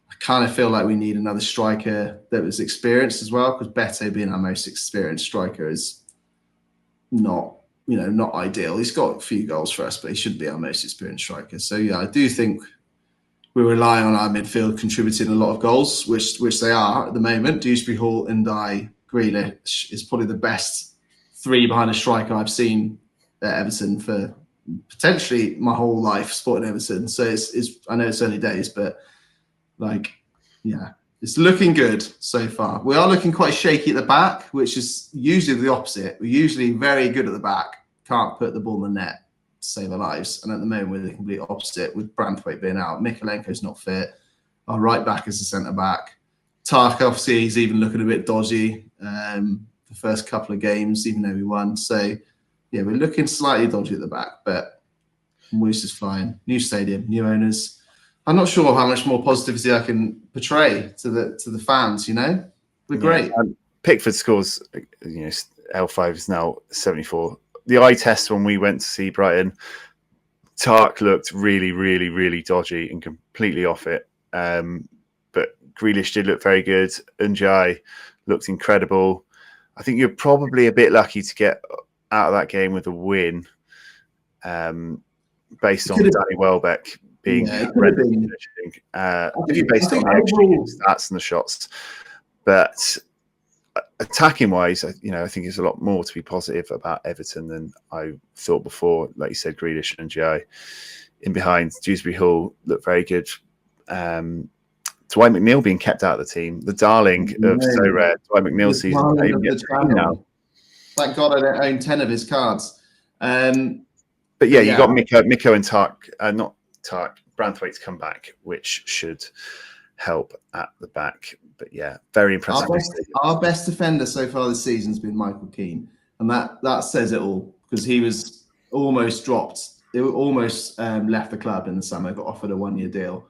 I kind of feel like we need another striker that was experienced as well, because Beto being our most experienced striker is not not ideal. He's got a few goals for us, but he should be our most experienced striker. So yeah, I do think we rely on our midfield contributing a lot of goals, which they are at the moment. Dewsbury Hall, Ndai, Grealish is probably the best three behind a striker I've seen at Everton for potentially my whole life supporting Everton. So it's I know it's early days, but it's looking good so far. We are looking quite shaky at the back, which is usually the opposite. We're usually very good at the back, can't put the ball in the net to save our lives. And at the moment, we're the complete opposite with Branthwaite being out. Mikolenko's not fit. Our right back is the centre back. Tark, obviously, he's even looking a bit dodgy the first couple of games, even though we won. So, yeah, we're looking slightly dodgy at the back, but Moose is flying. New stadium, new owners. I'm not sure how much more positivity I can portray to the fans. We're great. Pickford scores. L5 is now 74. The eye test when we went to see Brighton, Tark looked really, really, really dodgy and completely off it. But Grealish did look very good. Unjai looked incredible. I think you're probably a bit lucky to get out of that game with a win, based on Danny Welbeck being horrendous. If you based on the extra stats and the shots, but attacking wise, I think there's a lot more to be positive about Everton than I thought before. Like you said, Grealish and Gi in behind. Dewsbury Hall looked very good. Dwight McNeil being kept out of the team, the darling of Sorare. Dwight McNeil season now. Thank God I don't own 10 of his cards. But yeah, you got Miko and Tark, not Tark, Branthwaite's come back, which should help at the back. But yeah, very impressive. Our best defender so far this season has been Michael Keane, and that says it all, because he was almost dropped. It almost left the club in the summer, got offered a 1-year deal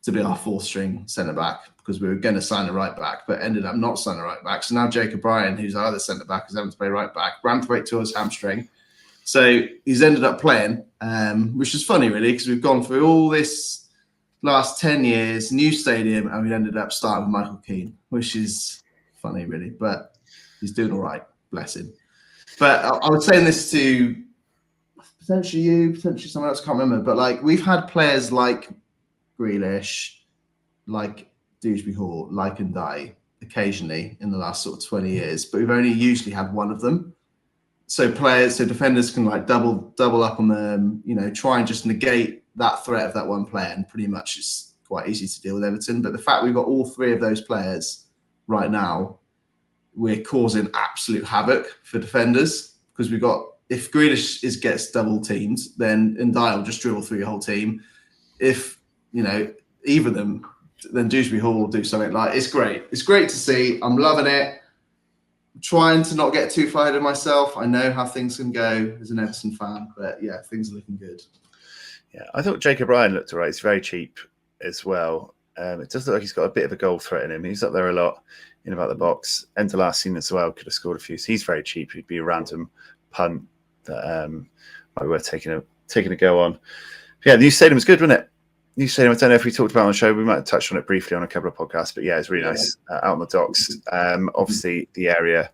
to be our fourth string centre back, because we were going to sign a right back, but ended up not signing a right back. So now Jacob Bryan, who's our other centre back, is having to play right back. Branthwaite tore his hamstring. So he's ended up playing, which is funny, really, because we've gone through all this last 10 years, new stadium, and we ended up starting with Michael Keane, which is funny, really. But he's doing all right, bless him. But I was saying this to potentially you, potentially someone else, I can't remember. But we've had players like Grealish, like Dewsbury Hall, like Ndai, occasionally in the last sort of 20 years, but we've only usually had one of them. So defenders can double up on them, try and just negate that threat of that one player, and pretty much it's quite easy to deal with Everton. But the fact we've got all three of those players right now, we're causing absolute havoc for defenders, because if Grealish gets double teamed, then Ndai will just dribble through your whole team. If either of them, then Dewsbury Hall will do something. It's great. It's great to see. I'm loving it. I'm trying to not get too far ahead of myself. I know how things can go as an Everton fan, but yeah, things are looking good. Yeah, I thought Jacob Ryan looked all right. He's very cheap as well. It does look like he's got a bit of a goal threat in him. He's up there a lot in about the box. End of last season as well, could have scored a few. So he's very cheap. He'd be a random punt that might be worth taking a go on. Yeah, the new stadium was good, wasn't it? New stadium, I don't know if we talked about it on the show. We might have touched on it briefly on a couple of podcasts, but yeah, it's really nice out on the docks. Obviously, the area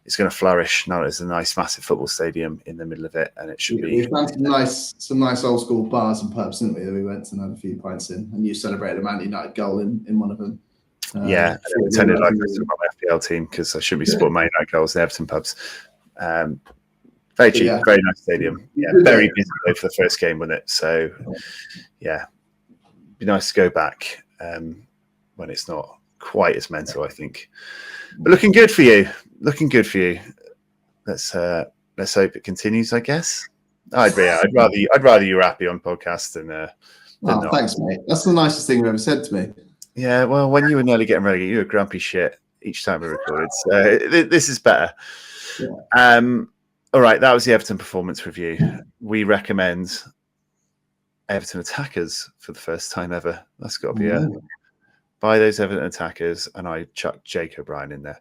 is going to flourish now that there's a nice, massive football stadium in the middle of it, and it should be. We found some nice old school bars and pubs, didn't we? That we went and had a few pints in, and you celebrated a Man United goal in one of them. Yeah, I pretended like I was about my FPL team, because I shouldn't be supporting Man United goals in Everton pubs. Very cheap, very nice stadium. Yeah, very busy for the first game, wasn't it? So, yeah, be nice to go back when it's not quite as mental, I think. But looking good for you. Let's hope it continues, I guess. I'd rather you were happy on podcast than not. Thanks, mate. That's the nicest thing you've ever said to me. Yeah, well, when you were nearly getting relegated, you were grumpy shit each time we recorded. So this is better. Yeah. All right, that was the Everton performance review. We recommend Everton attackers for the first time ever. That's got to be it. Buy those Everton attackers, and I chucked Jake O'Brien in there.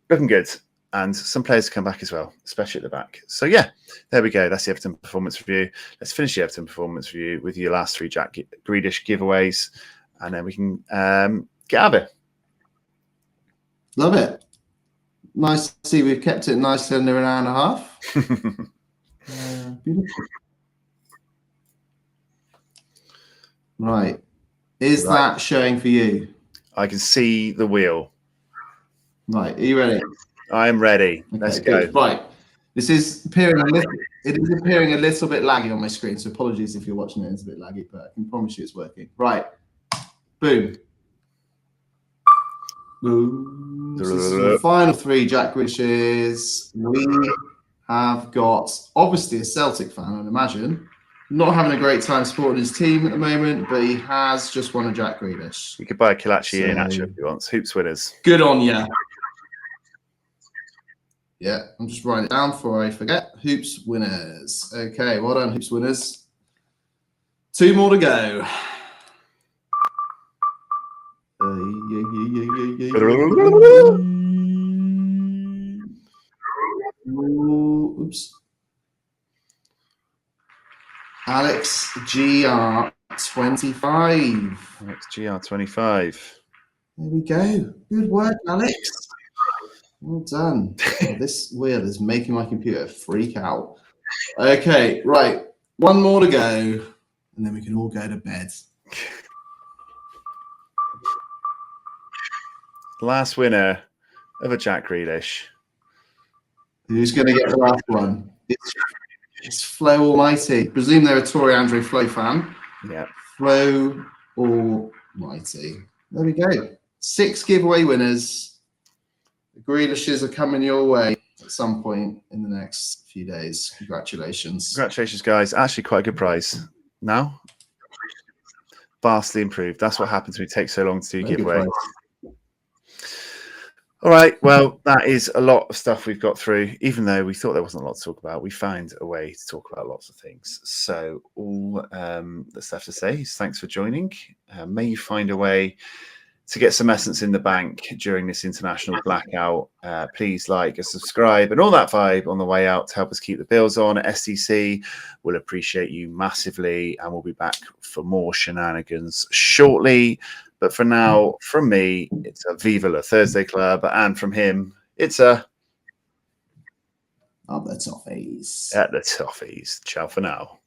Looking good. And some players come back as well, especially at the back. So, yeah, there we go. That's the Everton performance review. Let's finish the Everton performance review with your last three Jack Grealish giveaways, and then we can get out of it. Love it. Nice to see we've kept it nicely under an hour and a half. Beautiful. Right. Is that showing for you? I can see the wheel. Right. Are you ready? I am ready. Okay, Let's go. good. Right. This is appearing a little. It is appearing a little bit laggy on my screen, so apologies if you're watching it. It's a bit laggy, but I can promise you it's working. Right. Boom. Boom. So this is the final 3 Jack Grealishes. We have got obviously a Celtic fan, I'd imagine. Not having a great time supporting his team at the moment, but he has just won a Jack Grealish. You could buy a Kilachi in actually if you want. Hoops winners. Good on ya. Yeah, I'm just writing it down before I forget. Hoops winners. Okay, well done, Hoops winners. 2 more to go. Oops. Alex GR25. Alex GR25. There we go. Good work, Alex. Well done. Oh, this wheel is making my computer freak out. Okay, right. 1 more to go, and then we can all go to bed. Last winner of a Jack Grealish. Who's going to get the last one? It's Flo Almighty. Presume they're a Tory Andre Flo fan. Yeah. Flo Almighty. There we go. 6 giveaway winners. The Grealishes are coming your way at some point in the next few days. Congratulations. Congratulations, guys. Actually, quite a good prize. Now, vastly improved. That's what happens when it takes so long to do giveaway. All right. Well, that is a lot of stuff we've got through. Even though we thought there wasn't a lot to talk about, we found a way to talk about lots of things. So all that's left to say is thanks for joining. May you find a way to get some essence in the bank during this international blackout. Please like and subscribe and all that vibe on the way out to help us keep the bills on at STC. We'll appreciate you massively, and we'll be back for more shenanigans shortly. But for now, from me, it's a Viva la Thursday Club, and from him, it's a... At the Toffees. At the Toffees. Ciao for now.